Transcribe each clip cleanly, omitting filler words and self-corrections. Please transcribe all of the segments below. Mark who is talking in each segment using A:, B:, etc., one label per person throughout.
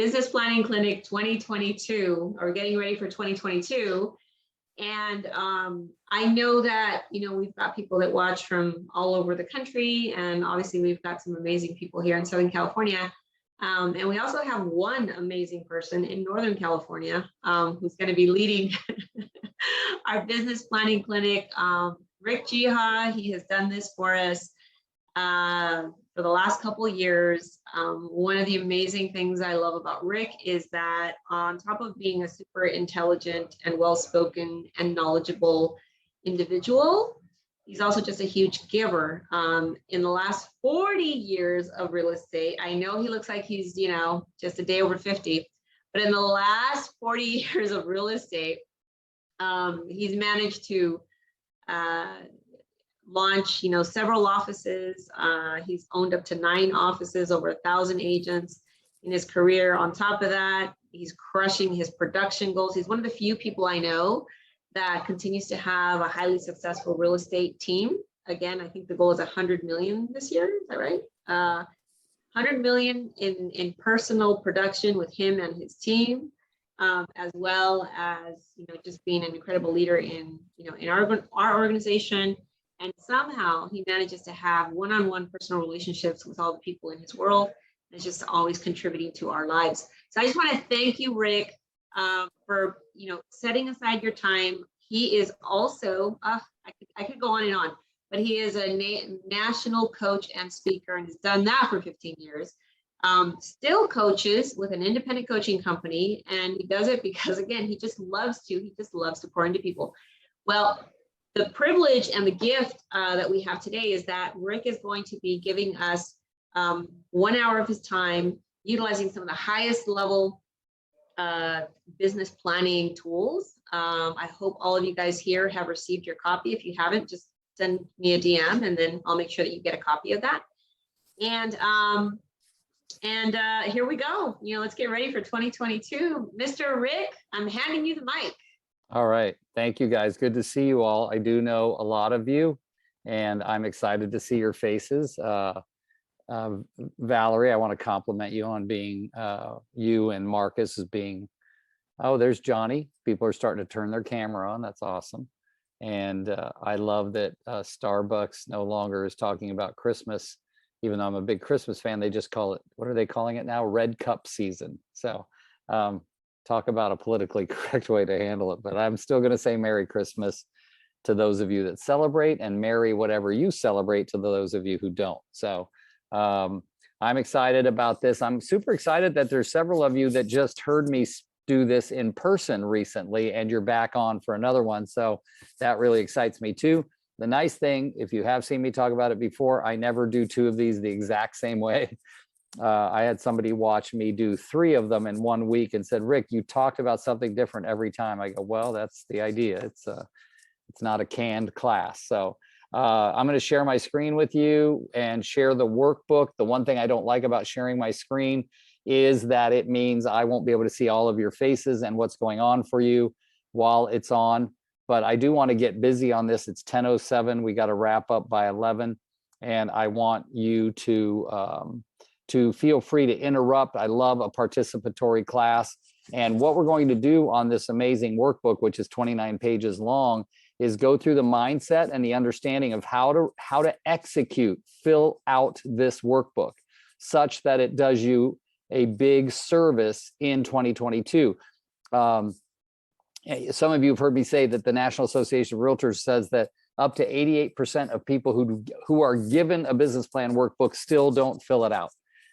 A: Business Planning Clinic 2022, or getting ready for 2022. And I know that, we've got people that watch from all over the country. And obviously we've got some amazing people here in Southern California. And we also have one amazing person in Northern California who's going to be leading our business planning clinic. Rick Geha, he has done this for us for the last couple of years. One of the amazing things I love about Rick is that on top of being a super intelligent and well-spoken and knowledgeable individual, he's also just a huge giver. In the last 40 years of real estate, I know he looks like he's, just a day over 50, but in the last 40 years of real estate, he's managed to launch, several offices. He's owned up to 9 offices, over 1,000 agents in his career. On top of that, he's crushing his production goals. He's one of the few people I know that continues to have a highly successful real estate team. Again, I think the goal is 100 million this year. Is that right? 100 million in personal production with him and his team, as well as, just being an incredible leader in our organization. And somehow he manages to have one-on-one personal relationships with all the people in his world. And it's just always contributing to our lives. So I just want to thank you, Rick, for setting aside your time. He is also, I could go on and on, but he is a national coach and speaker, and has done that for 15 years. Still coaches with an independent coaching company, and he does it because, again, he just loves to pour into people. Well, the privilege and the gift that we have today is that Rick is going to be giving us 1 hour of his time, utilizing some of the highest level business planning tools. I hope all of you guys here have received your copy. If you haven't, just send me a DM, and then I'll make sure that you get a copy of that. And here we go. Let's get ready for 2022. Mr. Rick, I'm handing you the mic.
B: All right. Thank you, guys. Good to see you all. I do know a lot of you, and I'm excited to see your faces. Valerie, I want to compliment you on being, you and Marcus as being, oh, there's Johnny. People are starting to turn their camera on. That's awesome. And I love that Starbucks no longer is talking about Christmas. Even though I'm a big Christmas fan, they just call it, what are they calling it now? Red Cup season. So talk about a politically correct way to handle it, but I'm still going to say Merry Christmas to those of you that celebrate, and Merry whatever you celebrate to those of you who don't. So I'm excited about this. I'm super excited that there's several of you that just heard me do this in person recently, and you're back on for another one. So that really excites me too. The nice thing, if you have seen me talk about it before, I never do 2 of these the exact same way. I had somebody watch me do 3 of them in 1 week and said, Rick, you talked about something different every time. I go, well, that's the idea. It's not a canned class. So I'm going to share my screen with you and share the workbook. The one thing I don't like about sharing my screen is that it means I won't be able to see all of your faces and what's going on for you while it's on. But I do want to get busy on this. It's 10:07. We got to wrap up by 11. And I want you to feel free to interrupt. I love a participatory class. And what we're going to do on this amazing workbook, which is 29 pages long, is go through the mindset and the understanding of how to execute, fill out this workbook such that it does you a big service in 2022. Some of you have heard me say that the National Association of Realtors says that up to 88% of people who are given a business plan workbook still don't fill it out.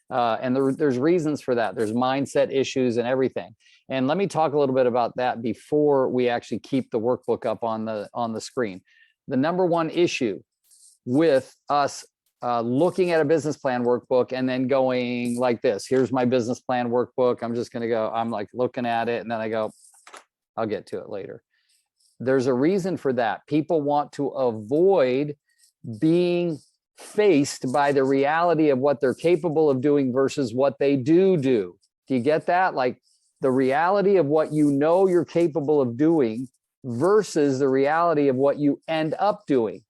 B: And there's reasons for that. There's mindset issues and everything. And let me talk a little bit about that before we actually keep the workbook up on the screen. The number one issue with us looking at a business plan workbook and then going like this, here's my business plan workbook. I'm just going to go, I'm like looking at it and then I go, I'll get to it later. There's a reason for that. People want to avoid being faced by the reality of what they're capable of doing versus what they do. Do you get that? Like the reality of what you know you're capable of doing versus the reality of what you end up doing.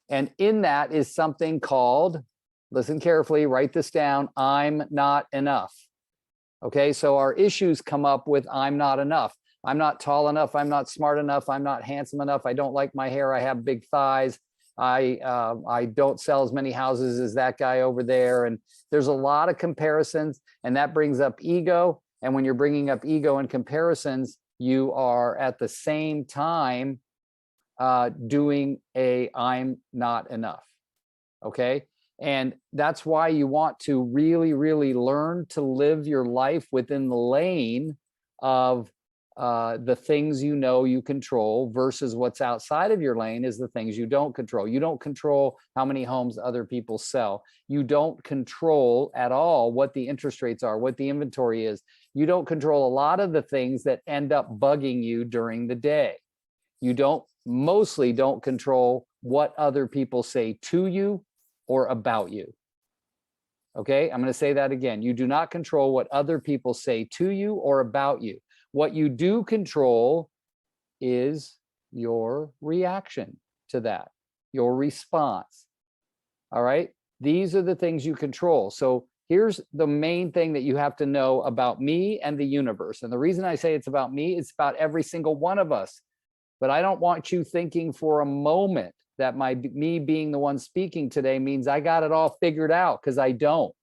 B: And in that is something called, listen carefully, write this down, I'm not enough. Okay, so our issues come up with I'm not enough. I'm not tall enough. I'm not smart enough. I'm not handsome enough. I don't like my hair. I have big thighs. I don't sell as many houses as that guy over there. And there's a lot of comparisons, and that brings up ego. And when you're bringing up ego and comparisons, you are at the same time doing a I'm not enough. Okay. And that's why you want to really, really learn to live your life within the lane of the things you know you control versus what's outside of your lane is the things you don't control. You don't control how many homes other people sell. You don't control at all what the interest rates are, what the inventory is. You don't control a lot of the things that end up bugging you during the day. You mostly don't control what other people say to you or about you. Okay, I'm going to say that again. You do not control what other people say to you or about you. What you do control is your reaction to that, your response. All right, these are the things you control. So here's the main thing that you have to know about me and the universe. And the reason I say it's about me, it's about every single one of us. But I don't want you thinking for a moment that me being the one speaking today means I got it all figured out, because I don't.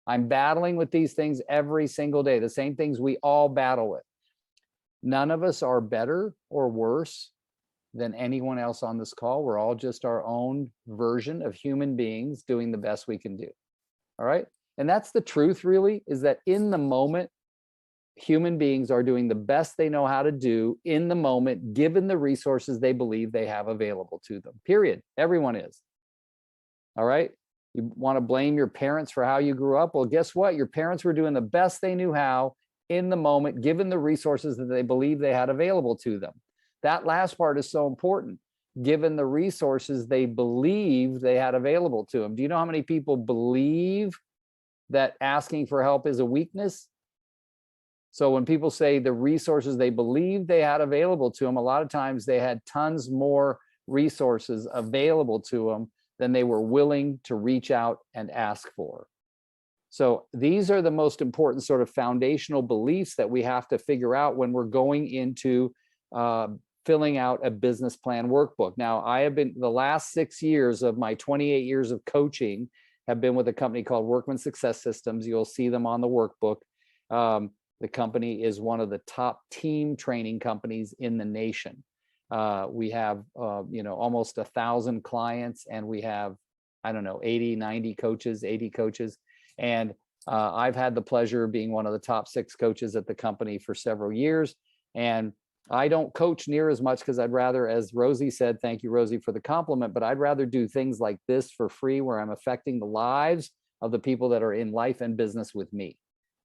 B: I'm battling with these things every single day, the same things we all battle with. None of us are better or worse than anyone else on this call. We're all just our own version of human beings doing the best we can do. All right. And that's the truth, really, is that in the moment, human beings are doing the best they know how to do in the moment, given the resources they believe they have available to them, period. Everyone is. All right. You want to blame your parents for how you grew up? Well, guess what? Your parents were doing the best they knew how in the moment, given the resources that they believe they had available to them. That last part is so important, given the resources they believe they had available to them. Do you know how many people believe that asking for help is a weakness? So when people say the resources they believe they had available to them, a lot of times they had tons more resources available to them than they were willing to reach out and ask for. So these are the most important sort of foundational beliefs that we have to figure out when we're going into filling out a business plan workbook. Now, I have been, the last 6 years of my 28 years of coaching have been with a company called Workman Success Systems. You'll see them on the workbook. The company is one of the top team training companies in the nation. We have, almost 1,000 clients, and we have, 80 coaches. And I've had the pleasure of being one of the top 6 coaches at the company for several years. And I don't coach near as much because I'd rather, as Rosie said, thank you, Rosie, for the compliment, but I'd rather do things like this for free, where I'm affecting the lives of the people that are in life and business with me.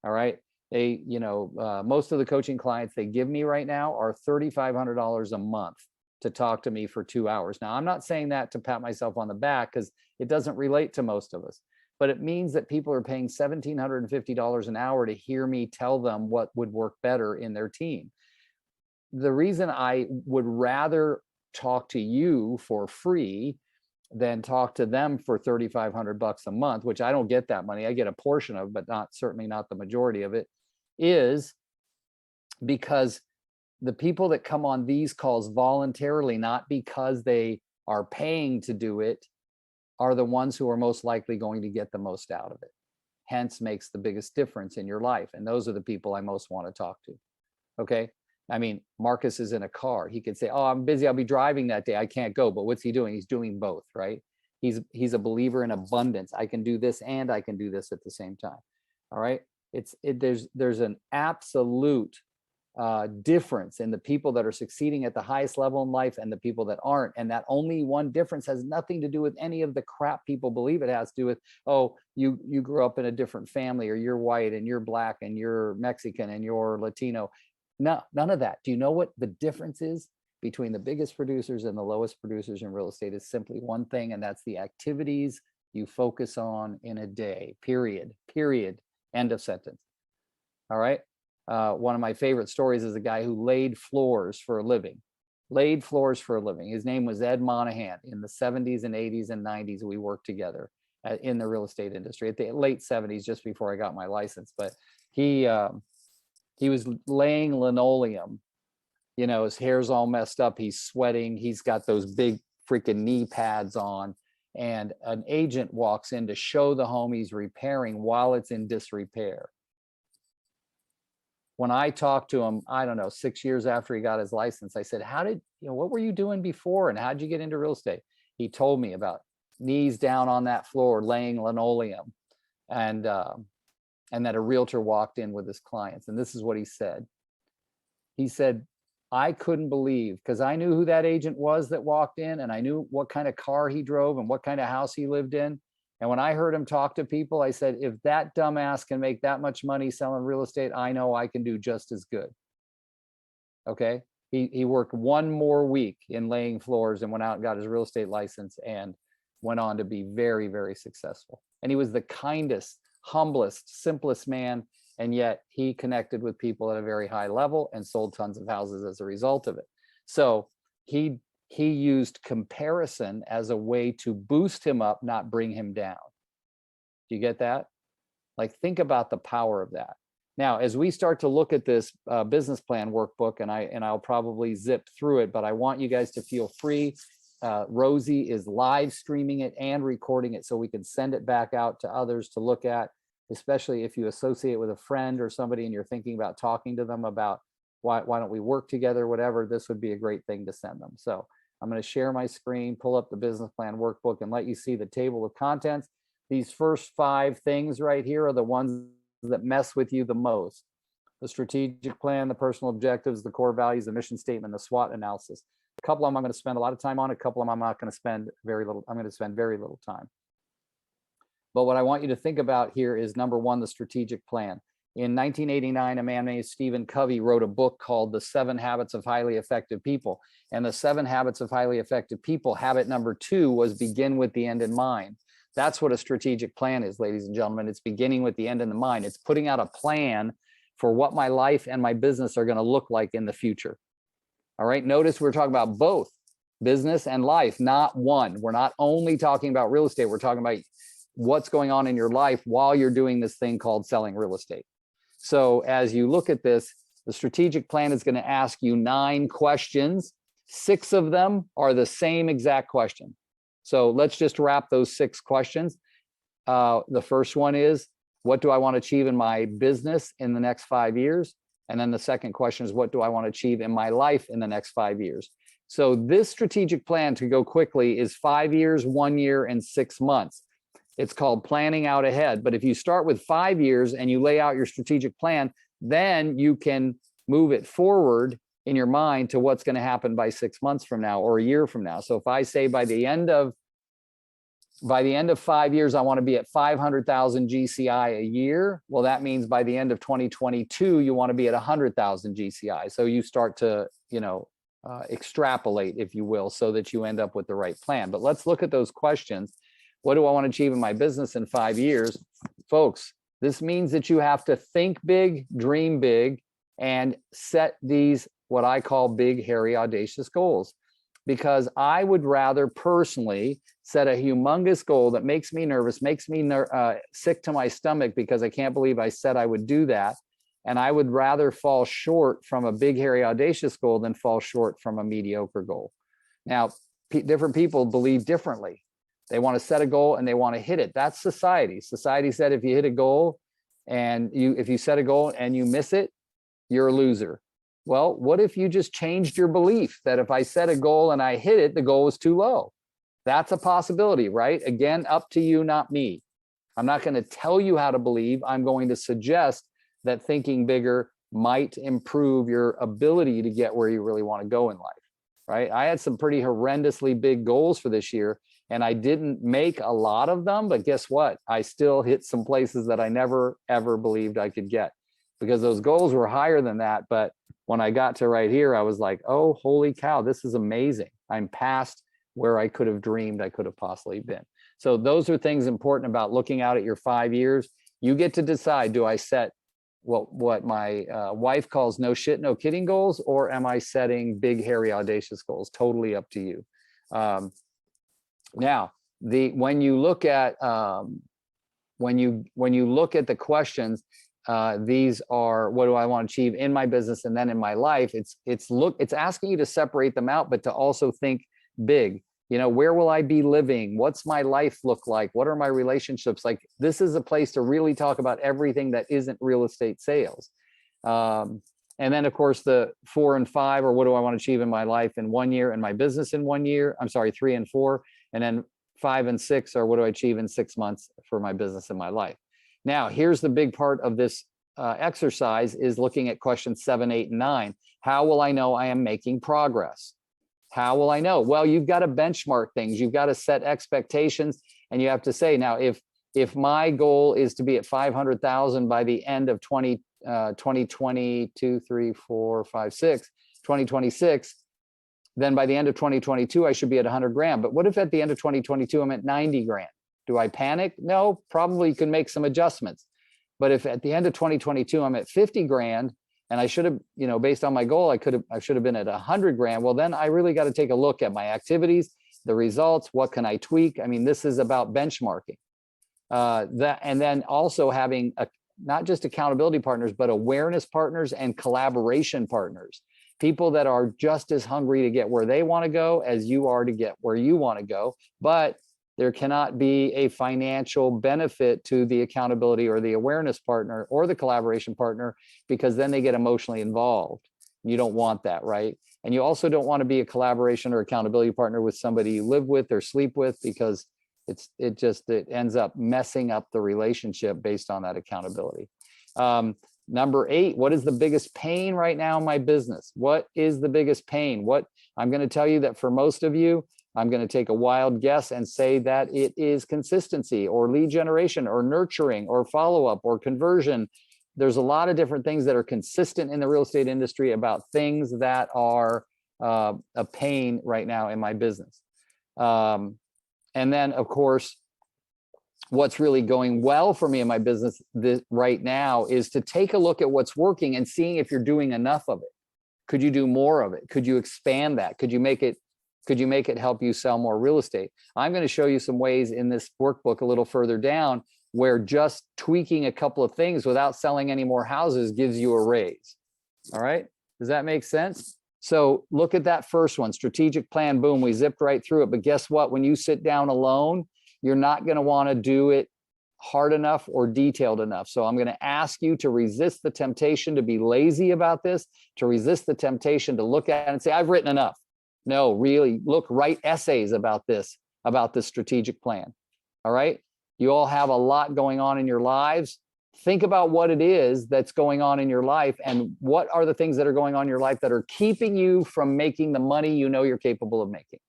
B: All right. They, most of the coaching clients they give me right now are $3,500 a month to talk to me for 2 hours. Now, I'm not saying that to pat myself on the back, because it doesn't relate to most of us, but it means that people are paying $1,750 an hour to hear me tell them what would work better in their team. The reason I would rather talk to you for free than talk to them for $3,500 a month, which I don't get that money. I get a portion of, but certainly not the majority of it, is because the people that come on these calls voluntarily, not because they are paying to do it, are the ones who are most likely going to get the most out of it. Hence makes the biggest difference in your life. And those are the people I most want to talk to. Okay. I mean, Marcus is in a car. He could say, oh, I'm busy. I'll be driving that day. I can't go. But what's he doing? He's doing both, right? He's a believer in abundance. I can do this and I can do this at the same time. All right. There's an absolute difference in the people that are succeeding at the highest level in life and the people that aren't. And that only one difference has nothing to do with any of the crap people believe it has to do with, oh, you grew up in a different family, or you're white and you're black and you're Mexican and you're Latino. No, none of that. Do you know what the difference is between the biggest producers and the lowest producers in real estate? Is simply one thing, and that's the activities you focus on in a day, period, end of sentence. All right. One of my favorite stories is a guy who laid floors for a living. His name was Ed Monahan. In the 70s and 80s and 90s, we worked together in the real estate industry at the late 70s, just before I got my license. But he was laying linoleum, you know, his hair's all messed up, he's sweating, he's got those big freaking knee pads on, and an agent walks in to show the home he's repairing while it's in disrepair. When I talked to him, I don't know, 6 years after he got his license, I said, what were you doing before and how'd you get into real estate? He told me about knees down on that floor, laying linoleum, and that a realtor walked in with his clients. And this is what he said. He said, I couldn't believe, because I knew who that agent was that walked in, and I knew what kind of car he drove and what kind of house he lived in. And when I heard him talk to people, I said, if that dumbass can make that much money selling real estate, I know I can do just as good. Okay. He worked one more week in laying floors and went out and got his real estate license and went on to be very, very successful. And he was the kindest, humblest, simplest man. And yet he connected with people at a very high level and sold tons of houses as a result of it. So he used comparison as a way to boost him up, not bring him down. Do you get that? Like, think about the power of that. Now, as we start to look at this business plan workbook, and I'll probably zip through it, but I want you guys to feel free. Rosie is live streaming it and recording it so we can send it back out to others to look at, especially if you associate with a friend or somebody and you're thinking about talking to them about why don't we work together, whatever, this would be a great thing to send them. So I'm going to share my screen, pull up the business plan workbook, and let you see the table of contents. These first 5 things right here are the ones that mess with you the most: the strategic plan, the personal objectives, the core values, the mission statement, the SWOT analysis. A couple of them I'm going to spend a lot of time on. A couple of them I'm not going to spend very little. I'm going to spend very little time. But what I want you to think about here is, number 1, the strategic plan. In 1989, a man named Stephen Covey wrote a book called The 7 Habits of Highly Effective People. And the 7 Habits of Highly Effective People, habit number 2 was begin with the end in mind. That's what a strategic plan is, ladies and gentlemen. It's beginning with the end in the mind. It's putting out a plan for what my life and my business are going to look like in the future. All right. Notice we're talking about both business and life, not one. We're not only talking about real estate. We're talking about what's going on in your life while you're doing this thing called selling real estate. So as you look at this, the strategic plan is going to ask you 9 questions. 6 of them are the same exact question. So let's just wrap those 6 questions. The first one is, what do I want to achieve in my business in the next 5 years? And then the second question is, what do I want to achieve in my life in the next 5 years? So this strategic plan, to go quickly, is 5 years, 1 year, and 6 months. It's called planning out ahead. But if you start with 5 years and you lay out your strategic plan, then you can move it forward in your mind to what's going to happen by 6 months from now or a year from now. So if I say by the end of 5 years, I want to be at 500,000 GCI a year. Well, that means by the end of 2022, you want to be at 100,000 GCI. So you start to, extrapolate, if you will, so that you end up with the right plan. But let's look at those questions. What do I want to achieve in my business in 5 years? Folks, this means that you have to think big, dream big, and set these, what I call big, hairy, audacious goals. Because I would rather personally set a humongous goal that makes me nervous, makes me sick to my stomach because I can't believe I said I would do that. And I would rather fall short from a big, hairy, audacious goal than fall short from a mediocre goal. Now, different people believe differently. They want to set a goal and they want to hit it. That's society. Society said if you hit a goal and if you set a goal and you miss it, you're a loser. Well, what if you just changed your belief that if I set a goal and I hit it, the goal was too low? That's a possibility, right? Again, up to you, not me. I'm not going to tell you how to believe. I'm going to suggest that thinking bigger might improve your ability to get where you really want to go in life, right? I had some pretty horrendously big goals for this year, and I didn't make a lot of them, but guess what? I still hit some places that I never, ever believed I could get, because those goals were higher than that. But when I got to right here, I was like, oh, holy cow, this is amazing. I'm past where I could have dreamed I could have possibly been. So those are things important about looking out at your 5 years. You get to decide, do I set what my wife calls no shit, no kidding goals, or am I setting big, hairy, audacious goals? Totally up to you. Now, when you look at the questions, these are what do I want to achieve in my business and then in my life. It's asking you to separate them out, but to also think big. You know, where will I be living? What's my life look like? What are my relationships like? This is a place to really talk about everything that isn't real estate sales. And then of course the 4 and 5 are what do I want to achieve in my life in 1 year and my business in 1 year. I'm sorry, 3 and 4. And then 5 and 6 are what do I achieve in 6 months for my business and my life. Now, here's the big part of this exercise is looking at questions 7, 8, and 9. How will I know I am making progress? How will I know? Well, you've got to benchmark things. You've got to set expectations, and you have to say, now, if my goal is to be at 500,000 by the end of 2022, 3, 4, 5, 6, 2026, then by the end of 2022, I should be at 100 grand. But what if at the end of 2022, I'm at 90 grand? Do I panic? No, probably can make some adjustments. But if at the end of 2022, I'm at 50 grand and I should have, you know, based on my goal, I should have been at 100 grand. Well, then I really got to take a look at my activities, the results, what can I tweak? I mean, this is about benchmarking. And then also having not just accountability partners, but awareness partners and collaboration partners. People that are just as hungry to get where they want to go as you are to get where you want to go. But there cannot be a financial benefit to the accountability or the awareness partner or the collaboration partner, because then they get emotionally involved. You don't want that, right? And you also don't want to be a collaboration or accountability partner with somebody you live with or sleep with, because it ends up messing up the relationship based on that accountability. Number 8, what is the biggest pain right now in my business? What is the biggest pain? I'm going to tell you that for most of you, I'm going to take a wild guess and say that it is consistency or lead generation or nurturing or follow-up or conversion. There's a lot of different things that are consistent in the real estate industry about things that are a pain right now in my business. And then, of course, what's really going well for me in my business right now is to take a look at what's working and seeing if you're doing enough of it. Could you do more of it? Could you expand that? Could you make it help you sell more real estate? I'm going to show you some ways in this workbook a little further down where just tweaking a couple of things without selling any more houses gives you a raise. All right. Does that make sense? So look at that first one, strategic plan. Boom, we zipped right through it. But guess what? When you sit down alone, you're not going to want to do it hard enough or detailed enough. So I'm going to ask you to resist the temptation to be lazy about this, to resist the temptation to look at it and say, I've written enough. No, really write essays about this strategic plan. All right. You all have a lot going on in your lives. Think about what it is that's going on in your life and what are the things that are going on in your life that are keeping you from making the money you know you're capable of making.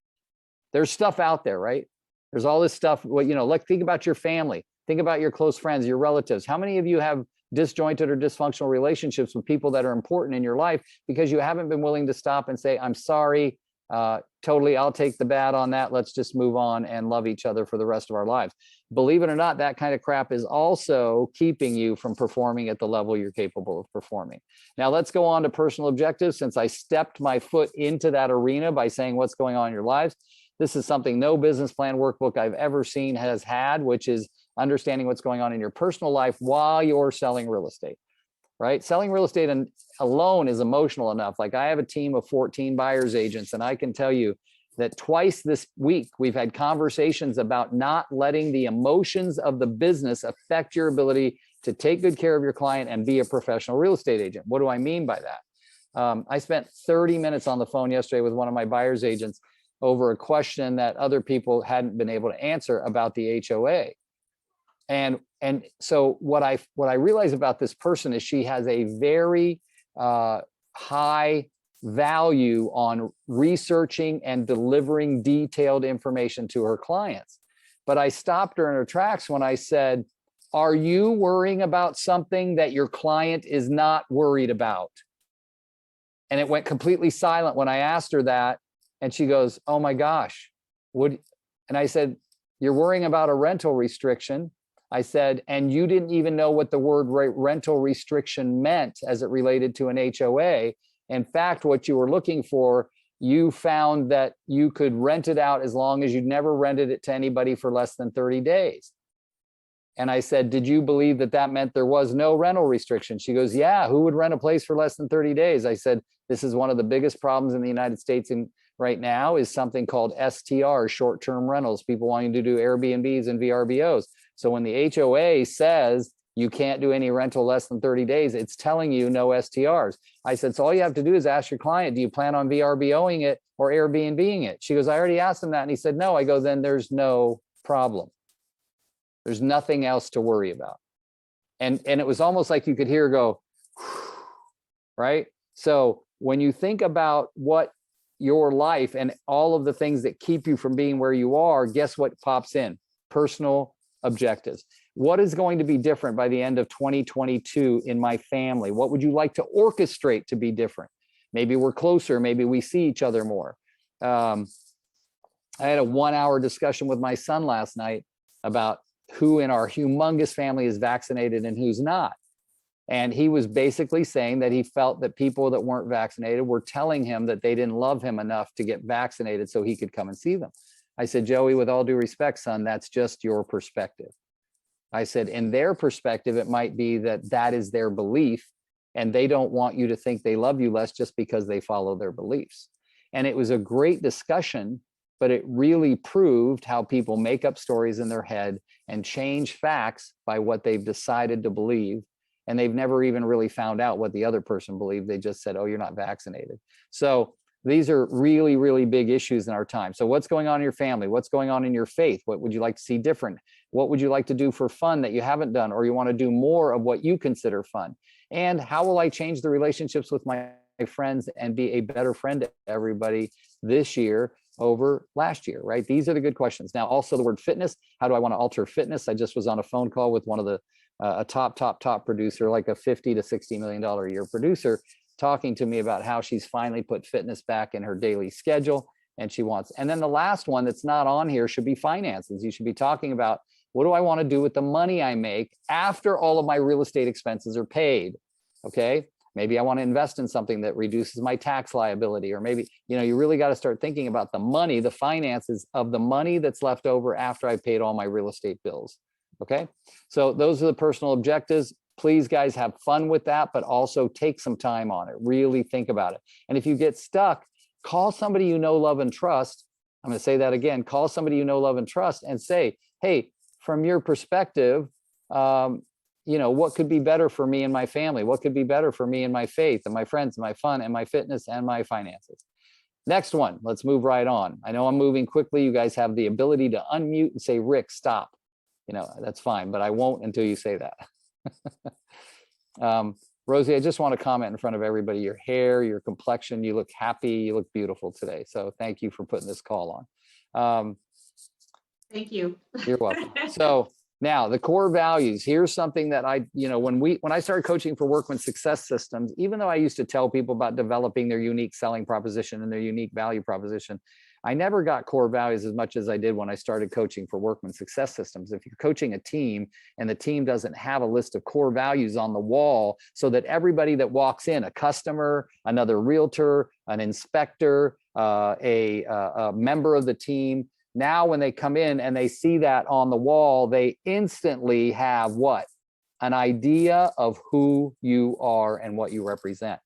B: There's stuff out there, right? There's all this stuff. Well, you know, like think about your family, think about your close friends, your relatives. How many of you have disjointed or dysfunctional relationships with people that are important in your life because you haven't been willing to stop and say, I'm sorry, totally, I'll take the bad on that. Let's just move on and love each other for the rest of our lives. Believe it or not, that kind of crap is also keeping you from performing at the level you're capable of performing. Now let's go on to personal objectives. Since I stepped my foot into that arena by saying what's going on in your lives, this is something no business plan workbook I've ever seen has had, which is understanding what's going on in your personal life while you're selling real estate, right? Selling real estate alone is emotional enough. Like I have a team of 14 buyer's agents, and I can tell you that twice this week, we've had conversations about not letting the emotions of the business affect your ability to take good care of your client and be a professional real estate agent. What do I mean by that? I spent 30 minutes on the phone yesterday with one of my buyer's agents over a question that other people hadn't been able to answer about the HOA. And so what I realize about this person is she has a very high value on researching and delivering detailed information to her clients. But I stopped her in her tracks when I said, are you worrying about something that your client is not worried about? And it went completely silent when I asked her that. And she goes, oh my gosh, and I said, you're worrying about a rental restriction. I said, and you didn't even know what the word rental restriction meant as it related to an HOA. In fact, what you were looking for, you found that you could rent it out as long as you'd never rented it to anybody for less than 30 days. And I said, did you believe that that meant there was no rental restriction? She goes, yeah, who would rent a place for less than 30 days? I said, this is one of the biggest problems in the United States right now is something called STR, short-term rentals, people wanting to do Airbnbs and VRBOs. So when the HOA says you can't do any rental less than 30 days, it's telling you no STRs. I said, so all you have to do is ask your client, do you plan on VRBOing it or AirbnBing it? She goes, I already asked him that. And he said, no. I go, then there's no problem. There's nothing else to worry about. And it was almost like you could hear her go, right? So when you think about what your life and all of the things that keep you from being where you are, guess what pops in? Personal objectives. What is going to be different by the end of 2022 in my family? What would you like to orchestrate to be different? Maybe we're closer. Maybe we see each other more. I had a 1-hour discussion with my son last night about who in our humongous family is vaccinated and who's not. And he was basically saying that he felt that people that weren't vaccinated were telling him that they didn't love him enough to get vaccinated so he could come and see them. I said, Joey, with all due respect, son, that's just your perspective. I said, in their perspective, it might be that that is their belief and they don't want you to think they love you less just because they follow their beliefs. And it was a great discussion, but it really proved how people make up stories in their head and change facts by what they've decided to believe. And they've never even really found out what the other person believed. They just said, oh, you're not vaccinated. So these are really, really big issues in our time. So what's going on in your family? What's going on in your faith? What would you like to see different? What would you like to do for fun that you haven't done, or you want to do more of what you consider fun? And how will I change the relationships with my friends and be a better friend to everybody this year over last year, right? These are the good questions. Now, also the word fitness. How do I want to alter fitness? I just was on a phone call with one of the a top producer, like a $50 to $60 million a year producer, talking to me about how she's finally put fitness back in her daily schedule and she wants. And then the last one that's not on here should be finances. You should be talking about, what do I want to do with the money I make after all of my real estate expenses are paid? Okay. Maybe I want to invest in something that reduces my tax liability, or maybe, you really got to start thinking about the money, the finances of the money that's left over after I paid all my real estate bills. Okay. So those are the personal objectives. Please, guys, have fun with that, but also take some time on it. Really think about it. And if you get stuck, call somebody you know, love, and trust. I'm going to say that again. Call somebody you know, love, and trust and say, hey, from your perspective, what could be better for me and my family? What could be better for me and my faith and my friends and my fun and my fitness and my finances? Next one, let's move right on. I know I'm moving quickly. You guys have the ability to unmute and say, Rick, stop. That's fine, but I won't until you say that. Rosie, I just want to comment in front of everybody, your hair, your complexion, you look happy, you look beautiful today. So thank you for putting this call on.
A: Thank you.
B: You're welcome. So now the core values, here's something that when I started coaching for Workman Success Systems, even though I used to tell people about developing their unique selling proposition and their unique value proposition, I never got core values as much as I did when I started coaching for Workman Success Systems. If you're coaching a team and the team doesn't have a list of core values on the wall so that everybody that walks in, a customer, another realtor, an inspector, a member of the team, now when they come in and they see that on the wall, they instantly have what? An idea of who you are and what you represent.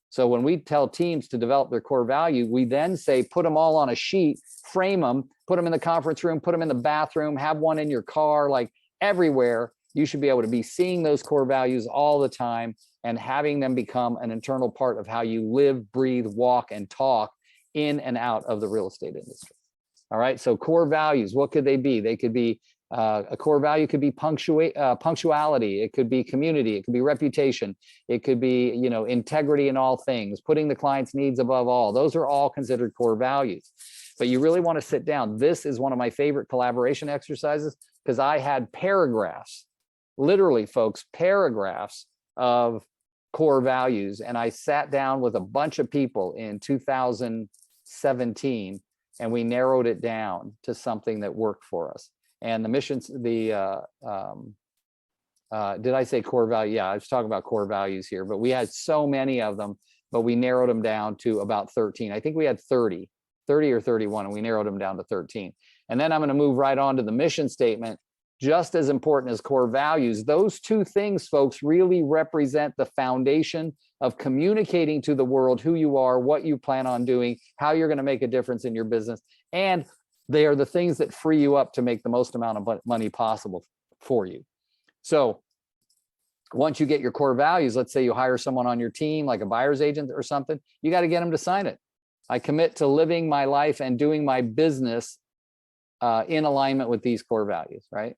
B: So when we tell teams to develop their core value, we then say, put them all on a sheet, frame them, put them in the conference room, put them in the bathroom, have one in your car, like everywhere. You should be able to be seeing those core values all the time and having them become an internal part of how you live, breathe, walk, and talk in and out of the real estate industry. All right. So core values, what could they be? They could be a core value could be punctuality. It could be community. It could be reputation. It could be, integrity in all things, putting the client's needs above all. Those are all considered core values. But you really want to sit down. This is one of my favorite collaboration exercises because I had paragraphs, literally, folks, paragraphs of core values. And I sat down with a bunch of people in 2017 and we narrowed it down to something that worked for us. And the missions, did I say core value? Yeah, I was talking about core values here, but we had so many of them, but we narrowed them down to about 13. I think we had 30 or 31, and we narrowed them down to 13. And then I'm going to move right on to the mission statement. just as important as core values. Those two things, folks, really represent the foundation of communicating to the world who you are, what you plan on doing, how you're going to make a difference in your business. And they are the things that free you up to make the most amount of money possible for you. So once you get your core values, let's say you hire someone on your team, like a buyer's agent or something, you got to get them to sign it. I commit to living my life and doing my business in alignment with these core values, right?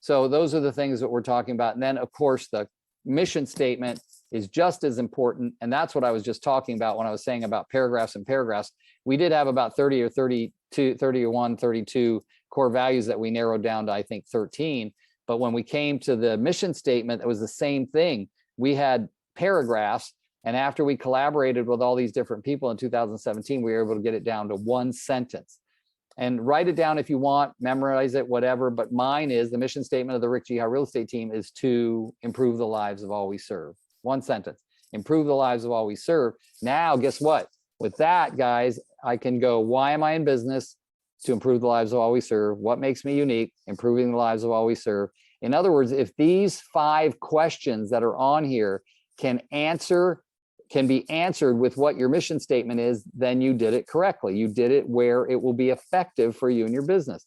B: So those are the things that we're talking about. And then, of course, the mission statement is just as important. And that's what I was just talking about when I was saying about paragraphs and paragraphs. We did have about 30 or 32, 31, 32 core values that we narrowed down to, I think, 13. But when we came to the mission statement, it was the same thing. We had paragraphs. And after we collaborated with all these different people in 2017, we were able to get it down to one sentence. And write it down if you want, memorize it, whatever. But mine is the mission statement of the Rick Geha real estate team is to improve the lives of all we serve. One sentence, improve the lives of all we serve. Now, guess what? With that, guys, I can go, why am I in business? To improve the lives of all we serve. What makes me unique? Improving the lives of all we serve. In other words, if these 5 questions that are on here can be answered with what your mission statement is, then you did it correctly. You did it where it will be effective for you and your business.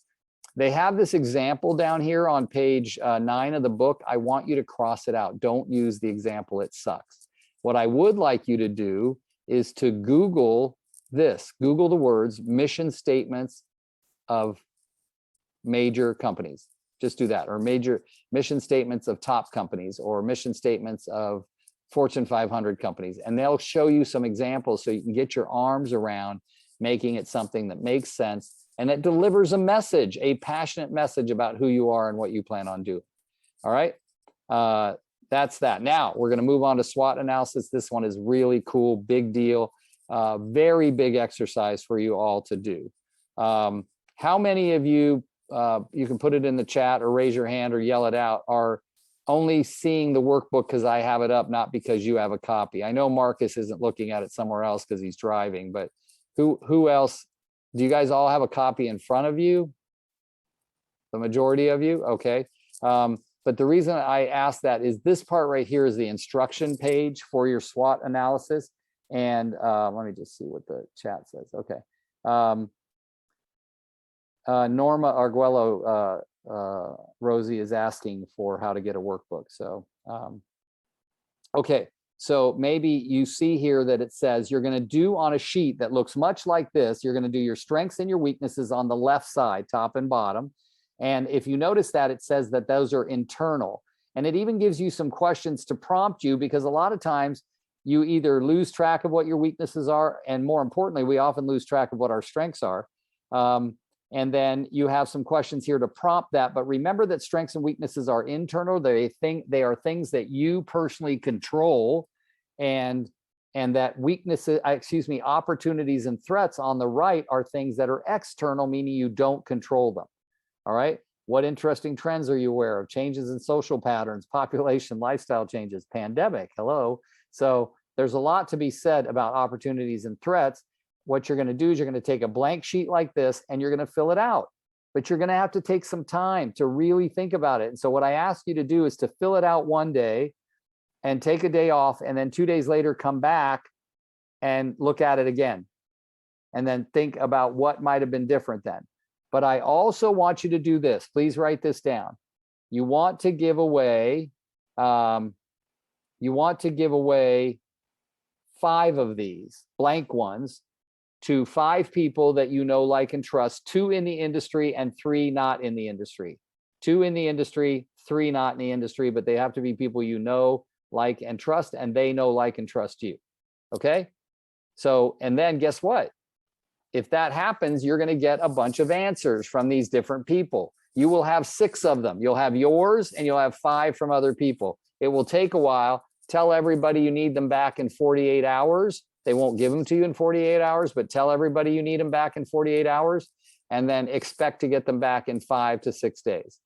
B: They have this example down here on page 9 of the book. I want you to cross it out. Don't use the example. It sucks. What I would like you to do is to Google this. Google the words mission statements of major companies. Just do that. Or major mission statements of top companies, or mission statements of Fortune 500 companies, and they'll show you some examples so you can get your arms around making it something that makes sense and that delivers a message, a passionate message about who you are and what you plan on doing. All right, that's that. Now we're going to move on to SWOT analysis. This one is really cool, big deal, very big exercise for you all to do. How many of you, you can put it in the chat or raise your hand or yell it out, are only seeing the workbook because I have it up, not because you have a copy? I know Marcus isn't looking at it somewhere else because he's driving, but who else? Do you guys all have a copy in front of you? The majority of you? Okay. But the reason I asked that is this part right here is the instruction page for your SWOT analysis. And let me just see what the chat says. Okay. Norma Arguello, Rosie is asking for how to get a workbook. So, okay. So maybe you see here that it says you're going to do on a sheet that looks much like this. You're going to do your strengths and your weaknesses on the left side, top and bottom. And if you notice that, it says that those are internal. And it even gives you some questions to prompt you, because a lot of times you either lose track of what your weaknesses are, and more importantly, we often lose track of what our strengths are. And then you have some questions here to prompt that. But remember that strengths and weaknesses are internal. They are things that you personally control, and that weaknesses, opportunities and threats on the right are things that are external, meaning you don't control them. All right. What interesting trends are you aware of? Changes in social patterns, population, lifestyle changes, pandemic. Hello. So there's a lot to be said about opportunities and threats. What you're going to do is you're going to take a blank sheet like this and you're going to fill it out, but you're going to have to take some time to really think about it. And so what I ask you to do is to fill it out one day and take a day off, and then 2 days later come back and look at it again, and then think about what might have been different then. But I also want you to do this. Please write this down. You want to give away 5 of these blank ones to 5 people that you know, like, and trust, 2 in the industry and 3 not in the industry. 2 in the industry, 3 not in the industry, but they have to be people you know, like, and trust, and they know, like, and trust you. Okay? So, and then guess what? If that happens, you're going to get a bunch of answers from these different people. You will have 6 of them. You'll have yours and you'll have 5 from other people. It will take a while. Tell everybody you need them back in 48 hours. They won't give them to you in 48 hours, but tell everybody you need them back in 48 hours, and then expect to get them back in 5 to 6 days.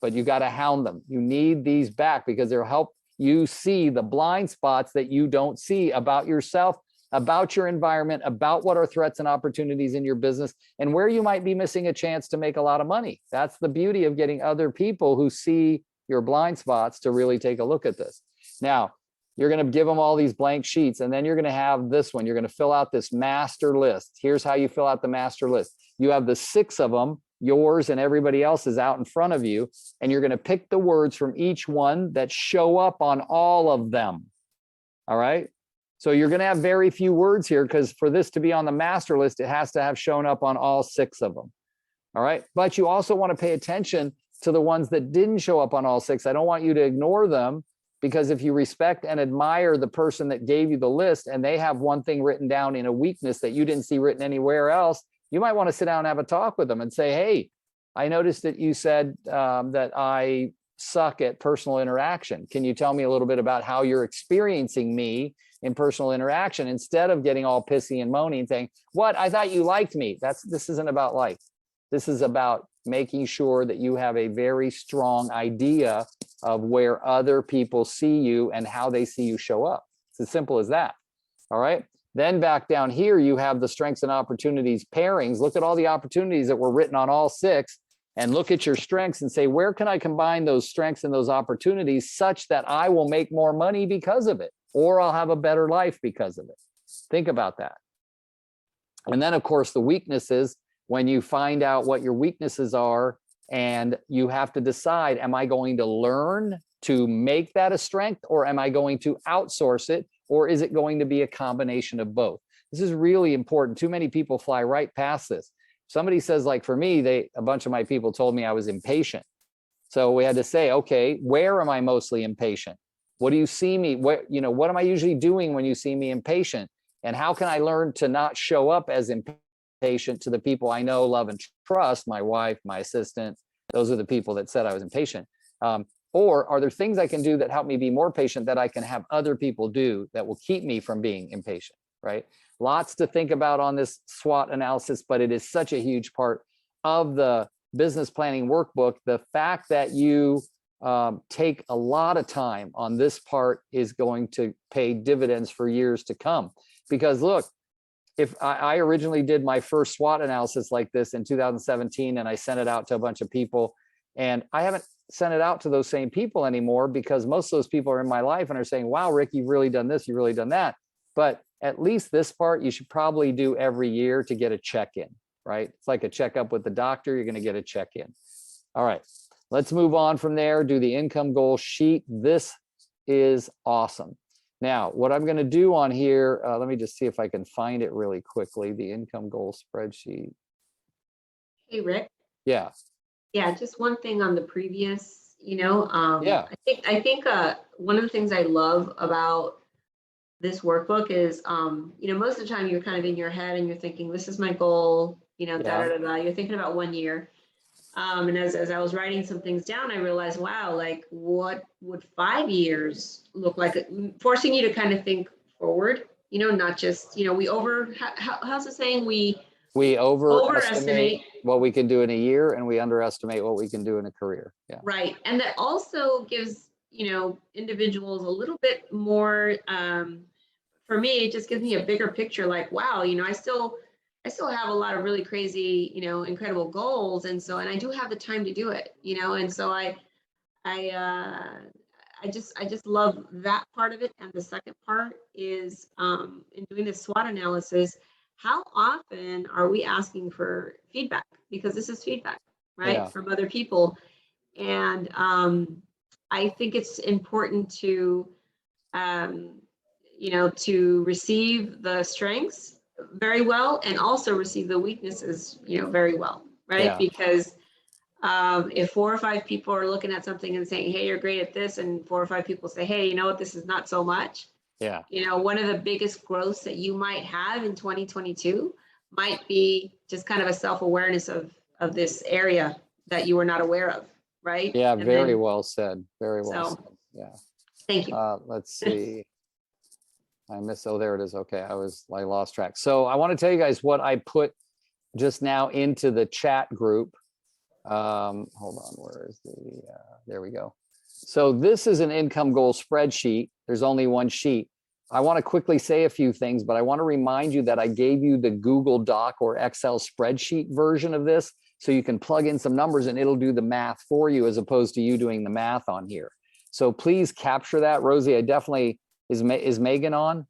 B: But you got to hound them. You need these back because they'll help you see the blind spots that you don't see about yourself about your environment, about what are threats and opportunities in your business, and where you might be missing a chance to make a lot of money. That's the beauty of getting other people who see your blind spots to really take a look at this. Now, you're going to give them all these blank sheets, and then you're going to have this one. You're going to fill out this master list. Here's how you fill out the master list. You have the 6 of them, yours and everybody else's, out in front of you, and you're going to pick the words from each one that show up on all of them. All right. So you're going to have very few words here, because for this to be on the master list, it has to have shown up on all 6 of them. All right. But you also want to pay attention to the ones that didn't show up on all 6. I don't want you to ignore them, because if you respect and admire the person that gave you the list and they have one thing written down in a weakness that you didn't see written anywhere else, you might want to sit down and have a talk with them and say, hey, I noticed that you said that I suck at personal interaction. Can you tell me a little bit about how you're experiencing me in personal interaction, instead of getting all pissy and moany and saying, what, I thought you liked me. This isn't about like. This is about making sure that you have a very strong idea of where other people see you and how they see you show up. It's as simple as that. All right. Then back down here, you have the strengths and opportunities pairings. Look at all the opportunities that were written on all 6, and look at your strengths and say, where can I combine those strengths and those opportunities such that I will make more money because of it, or I'll have a better life because of it? Think about that. And then, of course, the weaknesses. When you find out what your weaknesses are, and you have to decide, am I going to learn to make that a strength, or am I going to outsource it, or is it going to be a combination of both? This is really important. Too many people fly right past this. Somebody says, like for me, a bunch of my people told me I was impatient. So we had to say, okay, where am I mostly impatient? What do you see me? What am I usually doing when you see me impatient? And how can I learn to not show up as impatient to the people I know, love, and trust, my wife, my assistant? Those are the people that said I was impatient. Or are there things I can do that help me be more patient that I can have other people do that will keep me from being impatient, right? Lots to think about on this SWOT analysis, but it is such a huge part of the business planning workbook. The fact that you take a lot of time on this part is going to pay dividends for years to come. Because look, if I originally did my first SWOT analysis like this in 2017, and I sent it out to a bunch of people, and I haven't sent it out to those same people anymore, because most of those people are in my life and are saying, wow, Rick, you've really done this, you've really done that. But at least this part you should probably do every year to get a check-in, right? It's like a checkup with the doctor. You're going to get a check-in. All right, let's move on from there. Do the income goal sheet. This is awesome. Now, what I'm going to do on here, let me just see if I can find it really quickly. The income goal spreadsheet.
A: Hey, Rick.
B: Yeah.
A: Yeah, just one thing on the previous,
B: Yeah.
A: I think one of the things I love about this workbook is, most of the time you're kind of in your head and you're thinking, this is my goal,
B: Yeah.
A: You're thinking about 1 year. And as I was writing some things down, I realized, wow, like what would 5 years look like? Forcing you to kind of think forward, not just, how's it saying? We overestimate
B: what we can do in a year, and we underestimate what we can do in a career. Yeah.
A: Right. And that also gives, individuals a little bit more, for me, it just gives me a bigger picture, like, wow, I still have a lot of really crazy, incredible goals. And I do have the time to do it, and so I just love that part of it. And the second part is, in doing this SWOT analysis, how often are we asking for feedback? Because this is feedback, right?
B: Yeah.
A: From other people. And I think it's important to, to receive the strengths very well, and also receive the weaknesses, very well, right?
B: Yeah.
A: Because if 4 or 5 people are looking at something and saying, hey, you're great at this, and 4 or 5 people say, hey, you know what, this is not so much.
B: Yeah.
A: One of the biggest growths that you might have in 2022 might be just kind of a self-awareness of this area that you were not aware of, right?
B: Yeah,
A: And
B: very
A: then,
B: well said. Very well
A: so,
B: said. Yeah.
A: Thank you.
B: Let's see. Oh, there it is. Okay, I lost track. So I want to tell you guys what I put just now into the chat group. Hold on, where is there we go. So this is an income goal spreadsheet. There's only one sheet. I want to quickly say a few things, but I want to remind you that I gave you the Google Doc or Excel spreadsheet version of this, so you can plug in some numbers and it'll do the math for you as opposed to you doing the math on here. So please capture that. Rosie, I definitely, is Megan on?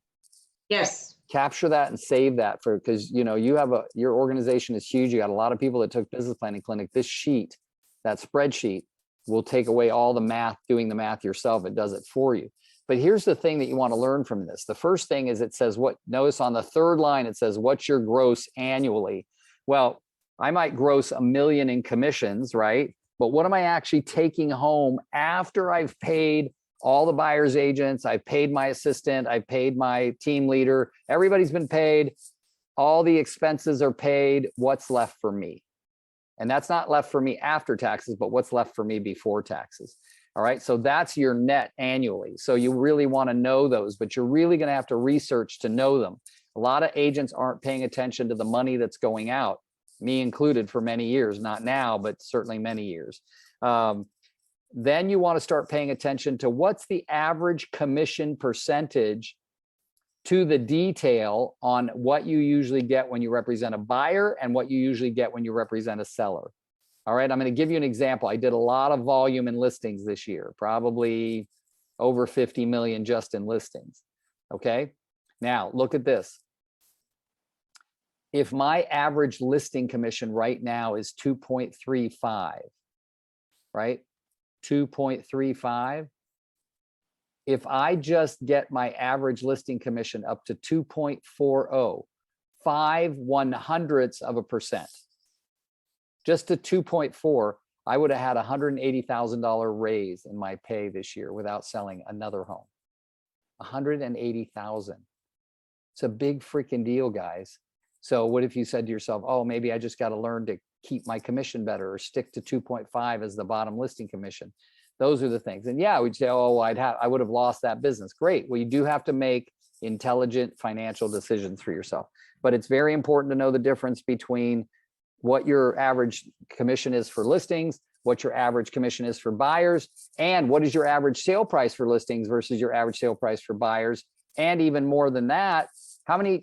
A: Yes.
B: Capture that and save that for, because you know, you have your organization is huge. You got a lot of people that took business planning clinic. This sheet, that spreadsheet, will take away all the math, doing the math yourself. It does it for you. But here's the thing that you want to learn from this. The first thing is it says what, notice on the third line, it says, what's your gross annually? Well, I might gross $1 million in commissions, right? But what am I actually taking home after I've paid all the buyer's agents, I've paid my assistant, I've paid my team leader, everybody's been paid, all the expenses are paid, what's left for me? And that's not left for me after taxes, but what's left for me before taxes. All right, so that's your net annually. So you really want to know those, but you're really going to have to research to know them. A lot of agents aren't paying attention to the money that's going out, me included for many years, not now, but certainly many years. Then you want to start paying attention to what's the average commission percentage to the detail on what you usually get when you represent a buyer and what you usually get when you represent a seller. All right, I'm going to give you an example. I did a lot of volume in listings this year, probably over 50 million just in listings. Okay, now look at this. If my average listing commission right now is 2.35, right? 2.35. If I just get my average listing commission up to 2.40, 0.05%, just to 2.4, I would have had a $180,000 raise in my pay this year without selling another home. 180,000. It's a big freaking deal, guys. So what if you said to yourself, oh, maybe I just got to learn to keep my commission better or stick to 2.5 as the bottom listing commission. Those are the things. And yeah, we'd say, oh, I would have lost that business. Great. Well, you do have to make intelligent financial decisions for yourself. But it's very important to know the difference between what your average commission is for listings, what your average commission is for buyers, and what is your average sale price for listings versus your average sale price for buyers. And even more than that, how many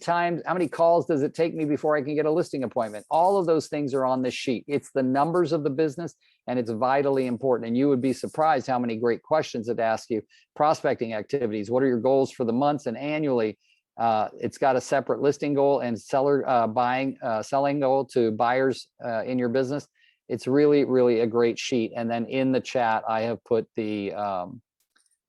B: calls does it take me before I can get a listing appointment? All of those things are on this sheet. It's the numbers of the business, and it's vitally important. And you would be surprised how many great questions it asks you. Prospecting activities, what are your goals for the months and annually? It's got a separate listing goal and selling goal to buyers in your business. It's really, really a great sheet. And then in the chat, I have put the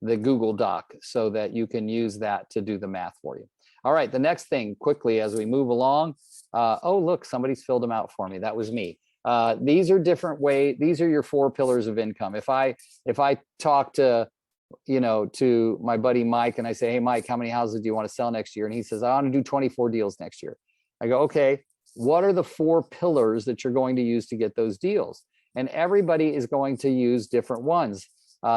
B: Google Doc so that you can use that to do the math for you. All right, the next thing quickly as we move along. Oh, look, somebody's filled them out for me. That was me. These are different ways. These are your 4 pillars of income. If I talk to my buddy Mike and I say, hey, Mike, how many houses do you want to sell next year? And he says, I want to do 24 deals next year. I go, okay, what are the 4 pillars that you're going to use to get those deals? And everybody is going to use different ones.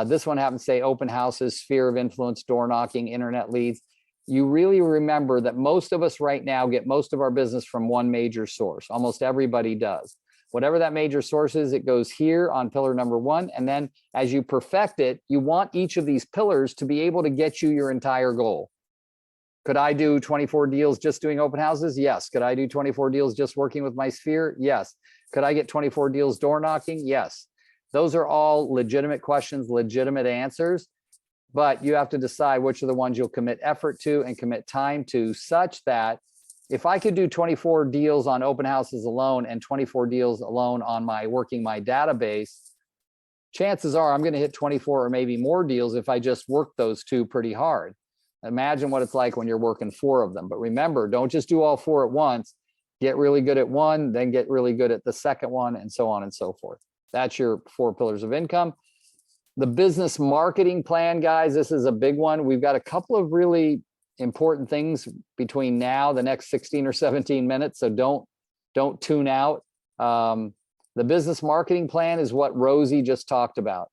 B: This one happens to say open houses, sphere of influence, door knocking, internet leads. You really remember that most of us right now get most of our business from one major source. Almost everybody does. Whatever that major source is, it goes here on pillar number 1. And then as you perfect it, you want each of these pillars to be able to get you your entire goal. Could I do 24 deals just doing open houses? Yes. Could I do 24 deals just working with my sphere? Yes. Could I get 24 deals door knocking? Yes. Those are all legitimate questions, legitimate answers. But you have to decide which are the ones you'll commit effort to and commit time to, such that if I could do 24 deals on open houses alone and 24 deals alone on working my database, chances are I'm going to hit 24 or maybe more deals if I just work those 2 pretty hard. Imagine what it's like when you're working 4 of them. But remember, don't just do all 4 at once. Get really good at one, then get really good at the second one, and so on and so forth. That's your 4 pillars of income. The business marketing plan, guys, this is a big one. We've got a couple of really important things between now, the next 16 or 17 minutes. So don't tune out. The business marketing plan is what Rosie just talked about.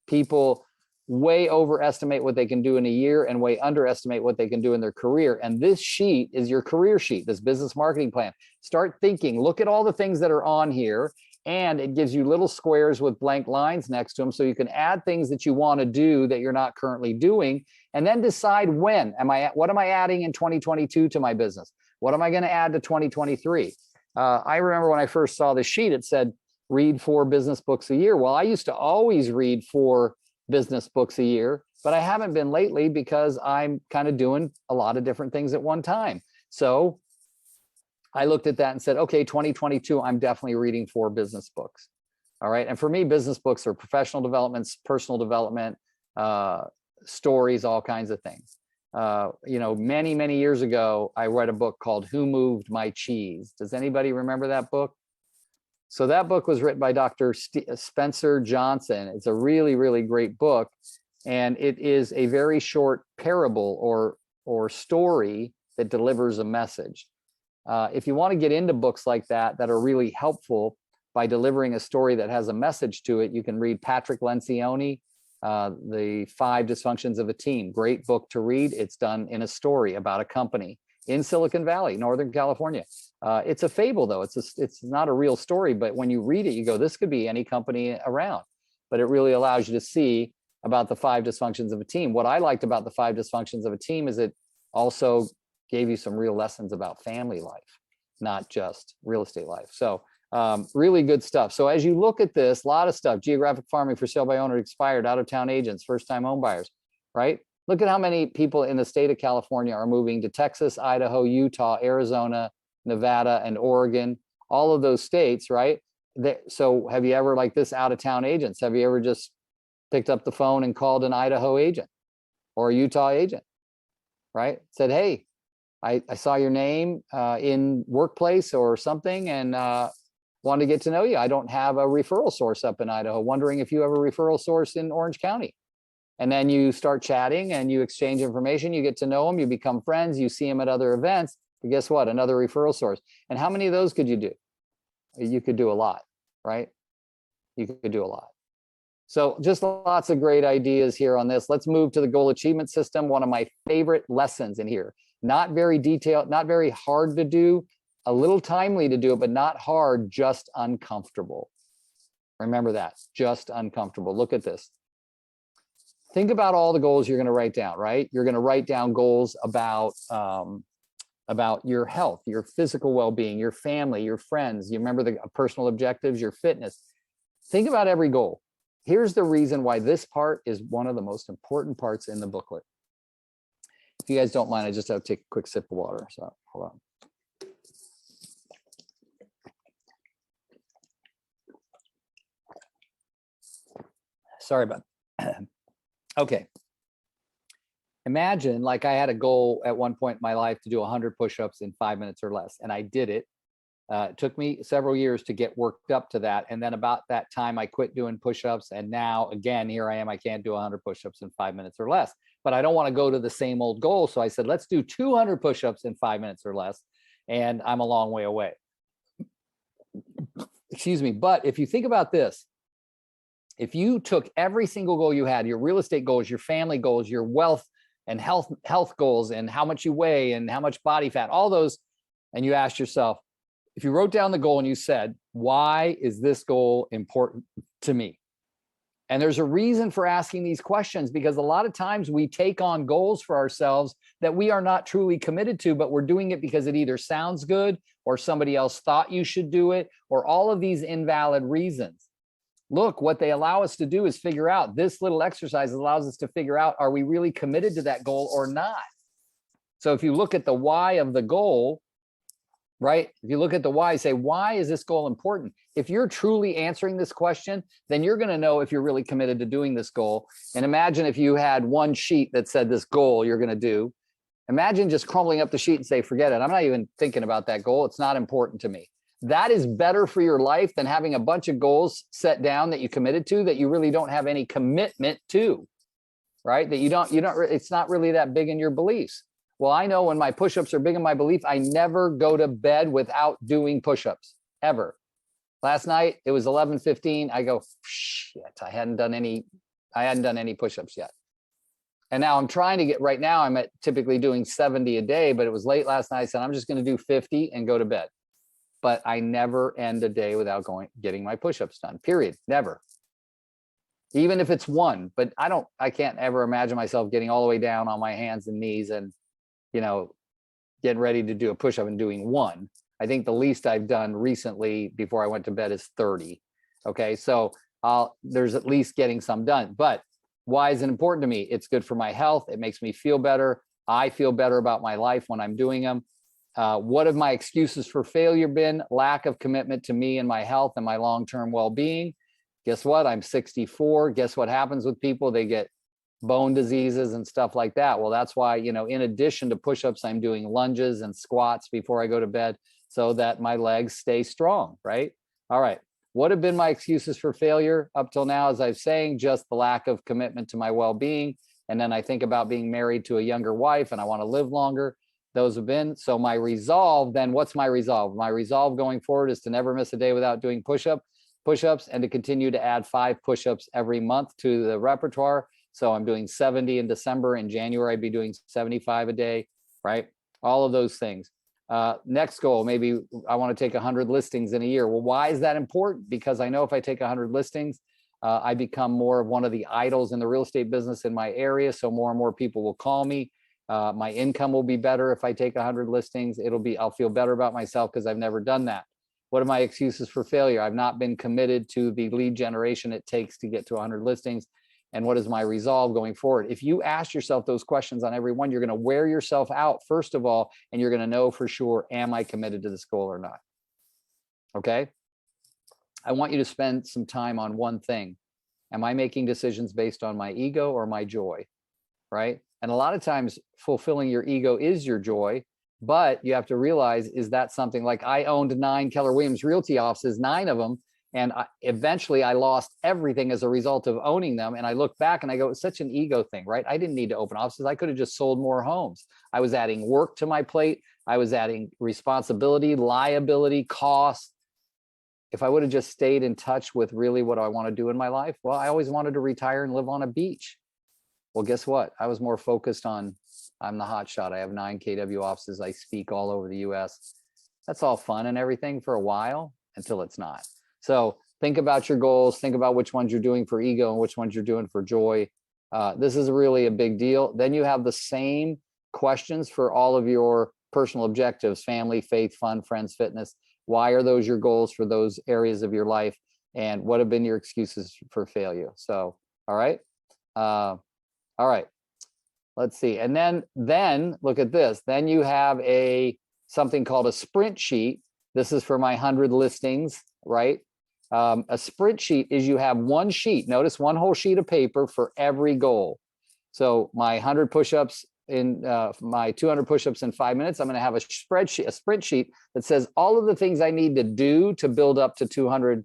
B: People way overestimate what they can do in a year and way underestimate what they can do in their career. And this sheet is your career sheet, this business marketing plan. Start thinking, look at all the things that are on here. And it gives you little squares with blank lines next to them, so you can add things that you want to do that you're not currently doing. And then decide when what am I adding in 2022 to my business? What am I going to add to 2023? I remember when I first saw the sheet, it said, read 4 business books a year. Well, I used to always read 4 business books a year, but I haven't been lately because I'm kind of doing a lot of different things at one time. So I looked at that and said, okay, 2022, I'm definitely reading 4 business books. All right. And for me, business books are professional developments, personal development, stories, all kinds of things. Many, many years ago, I read a book called Who Moved My Cheese? Does anybody remember that book? So that book was written by Dr. Spencer Johnson. It's a really, really great book. And it is a very short parable or story that delivers a message. If you want to get into books like that are really helpful by delivering a story that has a message to it, you can read Patrick Lencioni, The 5 Dysfunctions of a Team. Great book to read. It's done in a story about a company in Silicon Valley, Northern California. It's a fable, though. It's not a real story, but when you read it, you go, this could be any company around. But it really allows you to see about the 5 dysfunctions of a team. What I liked about the 5 dysfunctions of a team is it also gave you some real lessons about family life, not just real estate life. So really good stuff. So as you look at this, a lot of stuff: geographic farming for sale by owner, expired, out-of-town agents, first-time home buyers, right? Look at how many people in the state of California are moving to Texas, Idaho, Utah, Arizona, Nevada, and Oregon, all of those states, right? So have you ever, like this out-of-town agents, have you ever just picked up the phone and called an Idaho agent or a Utah agent, right? Said, hey, I saw your name in Workplace or something and wanted to get to know you. I don't have a referral source up in Idaho. Wondering if you have a referral source in Orange County. And then you start chatting and you exchange information. You get to know them. You become friends. You see them at other events. But guess what? Another referral source. And how many of those could you do? You could do a lot, right? You could do a lot. So just lots of great ideas here on this. Let's move to the goal achievement system. One of my favorite lessons in here. Not very detailed, not very hard to do, a little timely to do it, but not hard, just uncomfortable. Remember that, just uncomfortable. Look at this. Think about all the goals you're going to write down, right? You're going to write down goals about your health, your physical well-being, your family, your friends. You remember the personal objectives, your fitness. Think about every goal. Here's the reason why this part is one of the most important parts in the booklet. If you guys don't mind, I just have to take a quick sip of water. So hold on. Sorry about that. Okay. Imagine, like, I had a goal at one point in my life to do 100 push-ups in 5 minutes or less, and I did it. It took me several years to get worked up to that. And then about that time, I quit doing push-ups. And now, again, here I am. I can't do 100 push-ups in 5 minutes or less. But I don't want to go to the same old goal. So I said, let's do 200 push-ups in 5 minutes or less. And I'm a long way away. Excuse me. But if you think about this, if you took every single goal you had, your real estate goals, your family goals, your wealth and health goals, and how much you weigh and how much body fat, all those, and you asked yourself, if you wrote down the goal and you said, why is this goal important to me? And there's a reason for asking these questions, because a lot of times we take on goals for ourselves that we are not truly committed to, but we're doing it because it either sounds good or somebody else thought you should do it, or all of these invalid reasons. Look, what they allow us to do is figure out, this little exercise allows us to figure out, are we really committed to that goal or not? So if you look at the why of the goal, right? If you look at the why, say, why is this goal important? If you're truly answering this question, then you're going to know if you're really committed to doing this goal. And imagine if you had one sheet that said this goal you're going to do. Imagine just crumbling up the sheet and say, forget it. I'm not even thinking about that goal. It's not important to me. That is better for your life than having a bunch of goals set down that you committed to that you really don't have any commitment to, right? That you don't, it's not really that big in your beliefs. Well, I know when my push-ups are big in my belief, I never go to bed without doing push-ups, ever. Last night, it was 11:15. I go, shit, I hadn't done any push-ups yet. And now I'm trying to right now I'm at typically doing 70 a day, but it was late last night. I said, I'm just going to do 50 and go to bed. But I never end a day without getting my push-ups done, period, never. even if it's one, but I can't ever imagine myself getting all the way down on my hands and knees and, getting ready to do a push-up and doing one. I think the least I've done recently before I went to bed is 30. Okay. So there's at least getting some done, but why is it important to me? It's good for my health. It makes me feel better. I feel better about my life when I'm doing them. What have my excuses for failure been? Lack of commitment to me and my health and my long-term well-being. Guess what? I'm 64. Guess what happens with people? They get bone diseases and stuff like that. Well, that's why, in addition to push-ups, I'm doing lunges and squats before I go to bed so that my legs stay strong, right? All right. What have been my excuses for failure up till now? As I'm saying, just the lack of commitment to my well-being. And then I think about being married to a younger wife and I want to live longer. Those have been. So my resolve, then what's my resolve? My resolve going forward is to never miss a day without doing push-ups and to continue to add 5 push-ups every month to the repertoire. So I'm doing 70 in December. In January, I'd be doing 75 a day, right? All of those things. Next goal, maybe I want to take 100 listings in a year. Well, why is that important? Because I know if I take 100 listings, I become more of one of the idols in the real estate business in my area. So more and more people will call me. My income will be better if I take 100 listings. I'll feel better about myself because I've never done that. What are my excuses for failure? I've not been committed to the lead generation it takes to get to 100 listings. And what is my resolve going forward? If you ask yourself those questions on every one, you're going to wear yourself out, first of all, and you're going to know for sure, am I committed to this goal or not? Okay. I want you to spend some time on one thing. Am I making decisions based on my ego or my joy? Right. And a lot of times fulfilling your ego is your joy, but you have to realize, is that something like I owned 9 Keller Williams Realty offices, 9 of them. And eventually I lost everything as a result of owning them. And I look back and I go, it's such an ego thing, right? I didn't need to open offices. I could have just sold more homes. I was adding work to my plate. I was adding responsibility, liability, cost. If I would have just stayed in touch with really what I want to do in my life, well, I always wanted to retire and live on a beach. Well, guess what? I was more focused on, I'm the hot shot. I have 9 KW offices. I speak all over the US. That's all fun and everything for a while until it's not. So think about your goals, think about which ones you're doing for ego and which ones you're doing for joy. This is really a big deal. Then you have the same questions for all of your personal objectives: family, faith, fun, friends, fitness. Why are those your goals for those areas of your life? And what have been your excuses for failure? So, all right. All right. Let's see. And then look at this. Then you have something called a sprint sheet. This is for my 100 listings, right? A Spreadsheet is you have one sheet. Notice one whole sheet of paper for every goal. So my 100 push-ups in my 200 push-ups in 5 minutes, I'm going to have a sprint sheet that says all of the things I need to do to build up to 200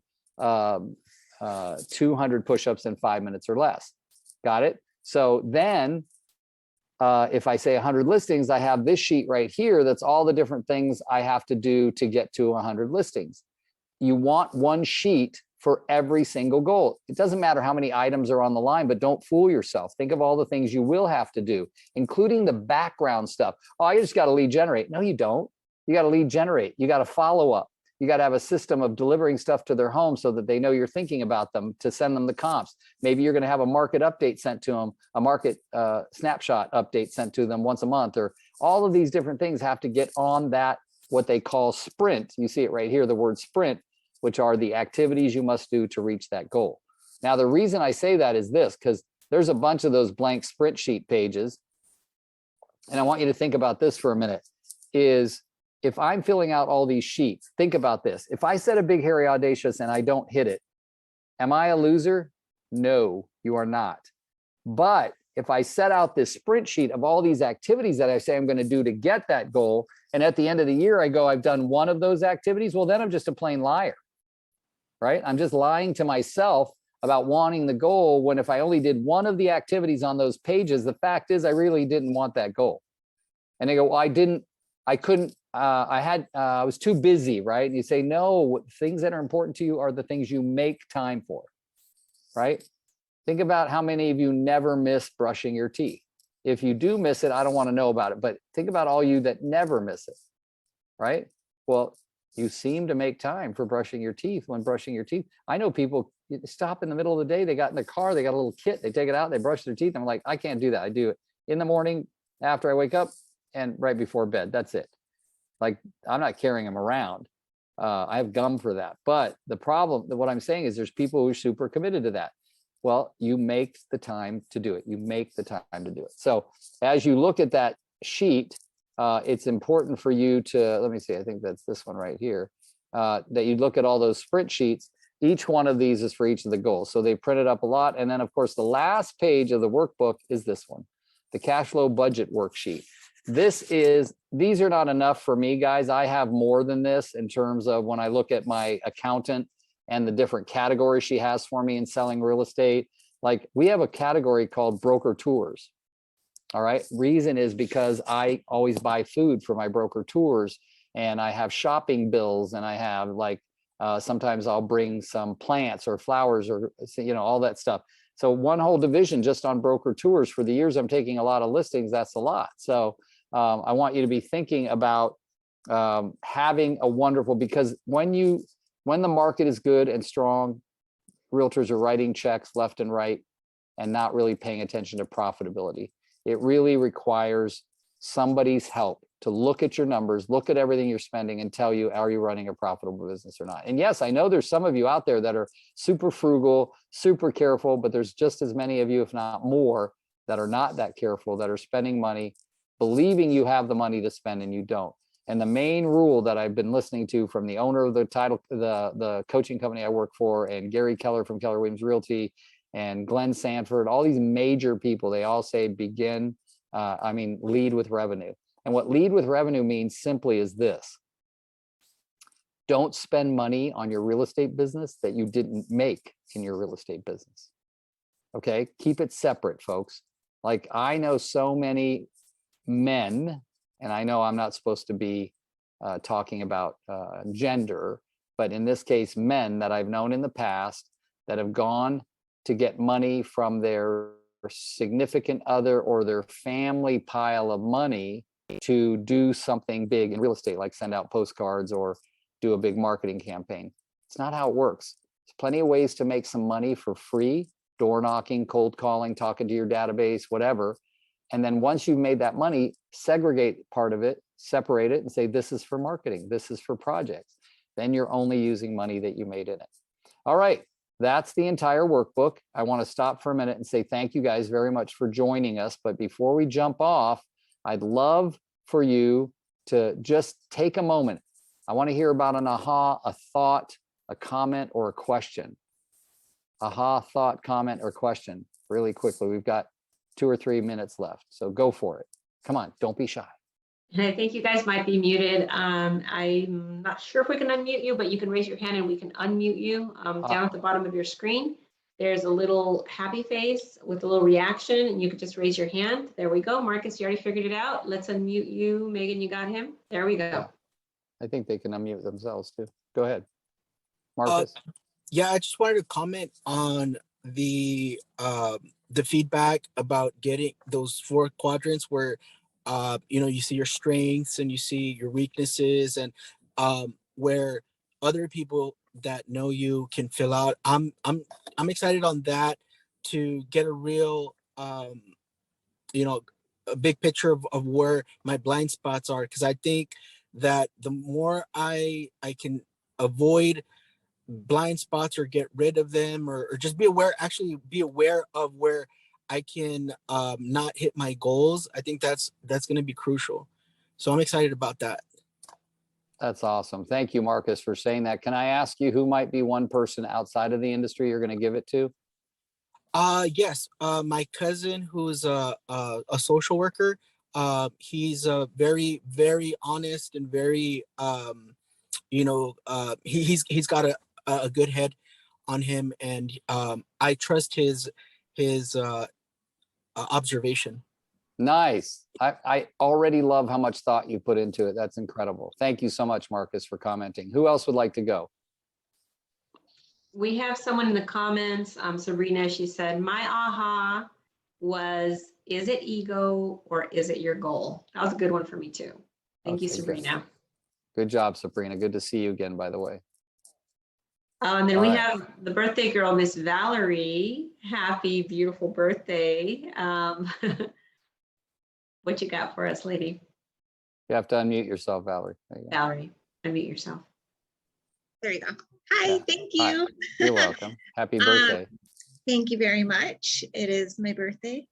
B: push-ups in 5 minutes or less. Got it? So then if I say 100 listings, I have this sheet right here. That's all the different things I have to do to get to 100 listings. You want one sheet for every single goal. It doesn't matter how many items are on the line, but don't fool yourself. Think of all the things you will have to do, including the background stuff. Oh, you just got to lead generate. No, you don't. You got to lead generate. You got to follow up. You got to have a system of delivering stuff to their home so that they know you're thinking about them, to send them the comps. Maybe you're going to have a market update sent to them, a market snapshot update sent to them once a month, or all of these different things have to get on that, what they call sprint. You see it right here, the word sprint, which are the activities you must do to reach that goal. Now, the reason I say that is this, because there's a bunch of those blank sprint sheet pages. And I want you to think about this for a minute, is if I'm filling out all these sheets, think about this. If I set a big, hairy, audacious and I don't hit it, am I a loser? No, you are not. But if I set out this sprint sheet of all these activities that I say I'm going to do to get that goal, and at the end of the year, I go, I've done one of those activities, well, then I'm just a plain liar, right? I'm just lying to myself about wanting the goal, when if I only did one of the activities on those pages, the fact is I really didn't want that goal. And they go, well, I was too busy, right? And you say, no, things that are important to you are the things you make time for, right? Think about how many of you never miss brushing your teeth. If you do miss it, I don't want to know about it, but think about all you that never miss it, right? Well, you seem to make time for brushing your teeth when brushing your teeth. I know people you stop in the middle of the day, they got in the car, they got a little kit, they take it out, they brush their teeth. I'm like, I can't do that. I do it in the morning after I wake up and right before bed. That's it. Like, I'm not carrying them around. I have gum for that. But the problem, what I'm saying is there's people who are super committed to that. Well, you make the time to do it. You make the time to do it. So as you look at that sheet, it's important for you to, let me see, I think that's this one right here, that you look at all those sprint sheets. Each one of these is for each of the goals. So they printed up a lot. And then of course, the last page of the workbook is this one, the cash flow budget worksheet. These are not enough for me, guys. I have more than this in terms of when I look at my accountant and the different categories she has for me in selling real estate. Like, we have a category called broker tours. All right. Reason is because I always buy food for my broker tours, and I have shopping bills, and I have like, sometimes I'll bring some plants or flowers or, all that stuff. So one whole division just on broker tours. For the years I'm taking a lot of listings, that's a lot. So I want you to be thinking about having a wonderful, because when the market is good and strong, realtors are writing checks left and right and not really paying attention to profitability. It really requires somebody's help to look at your numbers, look at everything you're spending, and tell you, are you running a profitable business or not? And yes, I know there's some of you out there that are super frugal, super careful, but there's just as many of you, if not more, that are not that careful, that are spending money, believing you have the money to spend and you don't. And the main rule that I've been listening to from the owner of the coaching company I work for, and Gary Keller from Keller Williams Realty, and Glenn Sanford, all these major people, they all say lead with revenue. And what lead with revenue means simply is this: don't spend money on your real estate business that you didn't make in your real estate business. Okay, keep it separate, folks. Like, I know so many men, and I know I'm not supposed to be talking about gender, but in this case, men that I've known in the past that have gone to get money from their significant other or their family pile of money to do something big in real estate, like send out postcards or do a big marketing campaign. It's not how it works. There's plenty of ways to make some money for free: door knocking, cold calling, talking to your database, whatever. And then once you've made that money, segregate part of it, separate it, and say, this is for marketing, this is for projects. Then you're only using money that you made in it. All right, that's the entire workbook. I want to stop for a minute and say thank you guys very much for joining us. But before we jump off, I'd love for you to just take a moment. I want to hear about an aha, a thought, a comment, or a question. Aha, thought, comment, or question really quickly. We've got 2 or 3 minutes left, so go for it. Come on, don't be shy.
A: I think you guys might be muted. I'm not sure if we can unmute you, but you can raise your hand and we can unmute you. Down at the bottom of your screen, there's a little happy face with a little reaction, and you can just raise your hand. There we go. Marcus, you already figured it out. Let's unmute you. Megan, you got him? There we go.
B: I think they can unmute themselves too. Go ahead, Marcus.
C: Yeah, I just wanted to comment on the feedback about getting those 4 quadrants where you see your strengths and you see your weaknesses, and where other people that know you can fill out. I'm excited on that, to get a real a big picture of where my blind spots are, because I think that the more I can avoid blind spots or get rid of them, or just be aware of where I can not hit my goals, I think that's going to be crucial. So I'm excited about that.
B: That's awesome. Thank you, Marcus, for saying that. Can I ask you who might be one person outside of the industry you're going to give it to?
C: Yes. My cousin, who's a social worker. He's very, very honest and very, he's got a good head on him, and I trust his observation.
B: Nice. I already love how much thought you put into it. That's incredible. Thank you so much, Marcus, for commenting. Who else would like to go?
A: We have someone in the comments, Sabrina, she said, my aha was, is it ego or is it your goal? That was a good one for me too. Thank you, Sabrina.
B: Good job, Sabrina. Good to see you again, by the way.
A: And then
B: All
A: we
B: right.
A: have the birthday girl, Miss Valerie. Happy, beautiful birthday. What you got for us, lady?
B: You have to unmute yourself, Valerie. There you go.
A: Valerie, unmute yourself.
D: There you go. Hi,
B: Yeah.
D: thank
B: Hi.
D: you.
B: You're welcome. Happy
D: Um,
B: birthday.
D: Thank you very much. It is my birthday.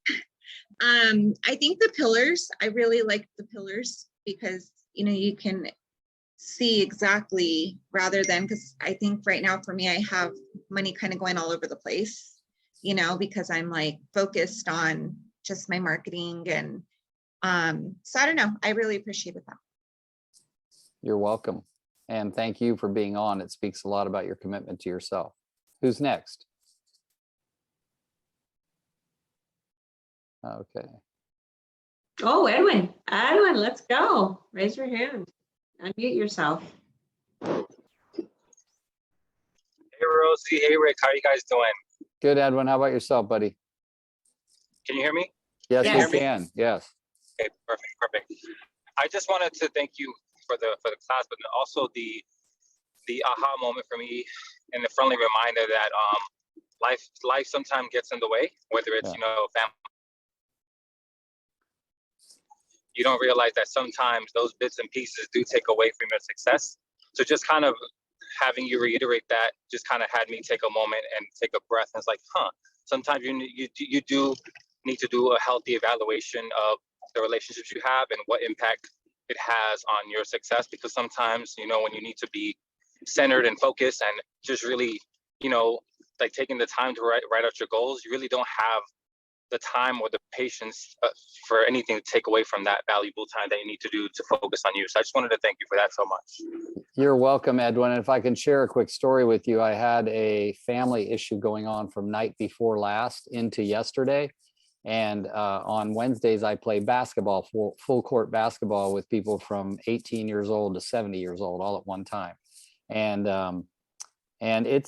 D: I think the pillars, I really like the pillars because, you know, you can see exactly rather than, because I think right now for me, I have money kind of going all over the place, you know, because I'm like focused on just my marketing and so I don't know. I really appreciated that.
B: You're welcome. And thank you for being on. It speaks a lot about your commitment to yourself. Who's next? Okay.
A: Oh, Edwin. Edwin, let's go. Raise your hand. Unmute yourself.
E: Hey Rosie, hey Rick, how are you guys doing?
B: Good, Edwin. How about yourself, buddy?
E: Can you hear me?
B: Yes,
A: Yes.
B: we can. Yes.
E: Okay, perfect. I just wanted to thank you for the class, but also the aha moment for me and the friendly reminder that life sometimes gets in the way, whether it's family. You don't realize that sometimes those bits and pieces do take away from your success. So just kind of having you reiterate that just kind of had me take a moment and take a breath. And it's like, sometimes you do need to do a healthy evaluation of the relationships you have and what impact it has on your success. Because sometimes, when you need to be centered and focused and just really, like taking the time to write out your goals, you really don't have the time or the patience for anything to take away from that valuable time that you need to do to focus on you. So I just wanted to thank you for that so much.
B: You're welcome, Edwin. And if I can share a quick story with you, I had a family issue going on from night before last into yesterday. And on Wednesdays, I play basketball, full court basketball with people from 18 years old to 70 years old all at one time. And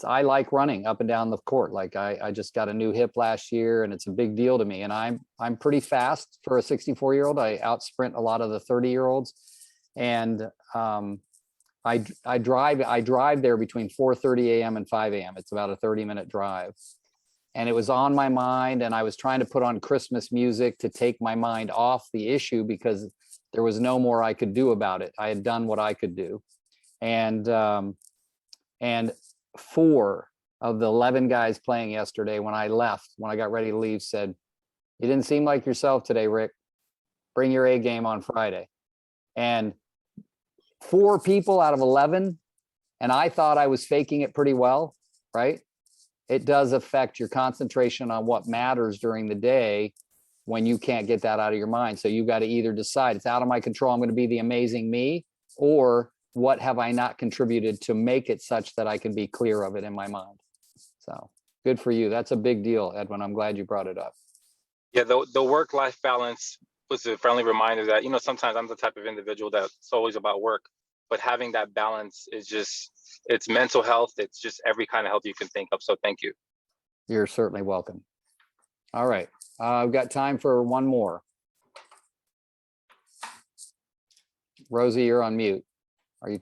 B: I like running up and down the court. Like I just got a new hip last year and it's a big deal to me. And I'm pretty fast for a 64-year-old. I out sprint a lot of the 30-year-olds. And I drive there between 4:30 a.m. and 5 a.m. It's about a 30-minute drive. And it was on my mind, and I was trying to put on Christmas music to take my mind off the issue because there was no more I could do about it. I had done what I could do. And 4 of the 11 guys playing yesterday, when I got ready to leave, said, "You didn't seem like yourself today, Rick. Bring your A game on Friday." And 4 people out of 11, and I thought I was faking it pretty well, right? It does affect your concentration on what matters during the day when you can't get that out of your mind. So you got to either decide it's out of my control, I'm going to be the amazing me, or what have I not contributed to make it such that I can be clear of it in my mind. So good for you. That's a big deal, Edwin. I'm glad you brought it up.
E: Yeah, the work-life balance was a friendly reminder that, sometimes I'm the type of individual that's always about work, but having that balance is just, it's mental health. It's just every kind of health you can think of. So thank you.
B: You're certainly welcome. All right. I've got time for one more. Rosie, you're on mute. Are you?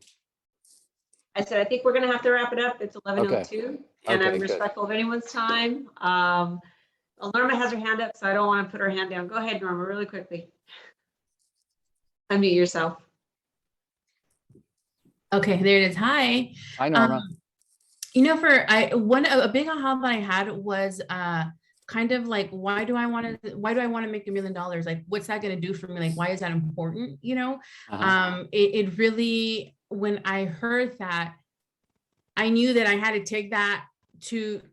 A: I said, I think we're going to have to wrap it up. It's 11:02, and
B: Okay,
A: I'm
B: good.
A: respectful of anyone's time. Norma has her hand up, so I don't want to put her hand down. Go ahead, Norma, really quickly. Unmute yourself.
F: Okay, there it is. Hi.
B: Hi, Norma.
F: A big aha that I had was kind of like, why do I want to make $1 million? Like, what's that going to do for me? Like, why is that important? It really, when I heard that, I knew that I had to take that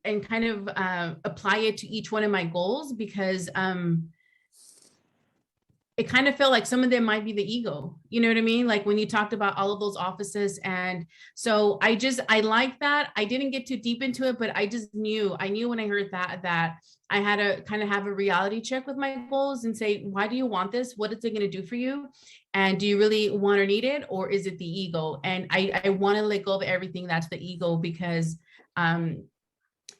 F: and kind of apply it to each one of my goals, because it kind of felt like some of them might be the ego, you know what I mean? Like when you talked about all of those offices. And so I like that. I didn't get too deep into it, but I knew when I heard that I had to kind of have a reality check with my goals and say, why do you want this? What is it going to do for you? And do you really want or need it? Or is it the ego? And I want to let go of everything that's the ego, because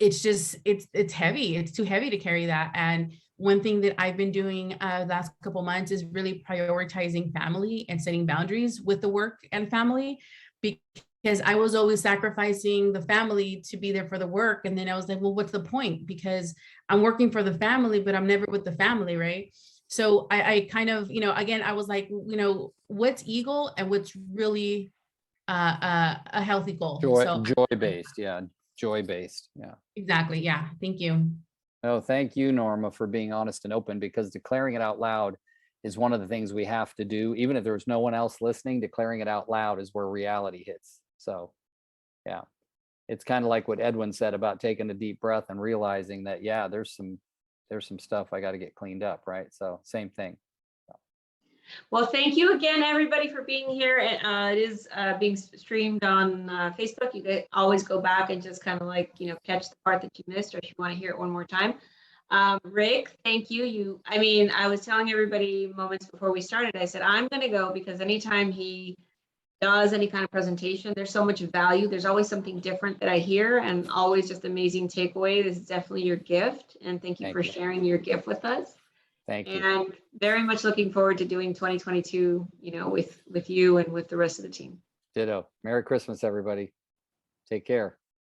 F: it's heavy. It's too heavy to carry that. And one thing that I've been doing the last couple of months is really prioritizing family and setting boundaries with the work and family, because I was always sacrificing the family to be there for the work. And then I was like, well, what's the point? Because I'm working for the family, but I'm never with the family, right? So I kind of, again, I was like, what's ego and what's really a healthy goal.
B: Joy-based, yeah, joy-based, yeah.
F: Exactly, yeah, thank you.
B: No, thank you, Norma, for being honest and open, because declaring it out loud is one of the things we have to do. Even if there's no one else listening, declaring it out loud is where reality hits. So, yeah, it's kind of like what Edwin said about taking a deep breath and realizing that, yeah, there's some stuff I got to get cleaned up, right? So same thing.
A: Well, thank you again, everybody, for being here. It is being streamed on Facebook. You can always go back and just kind of like, catch the part that you missed, or if you want to hear it one more time. Rick, thank you. I was telling everybody moments before we started, I said, I'm going to go because anytime he does any kind of presentation, there's so much value. There's always something different that I hear, and always just amazing takeaway. This is definitely your gift. And thank you for sharing your gift with us.
B: Thank you.
A: And very much looking forward to doing 2022, with you and with the rest of the team.
B: Ditto. Merry Christmas, everybody. Take care.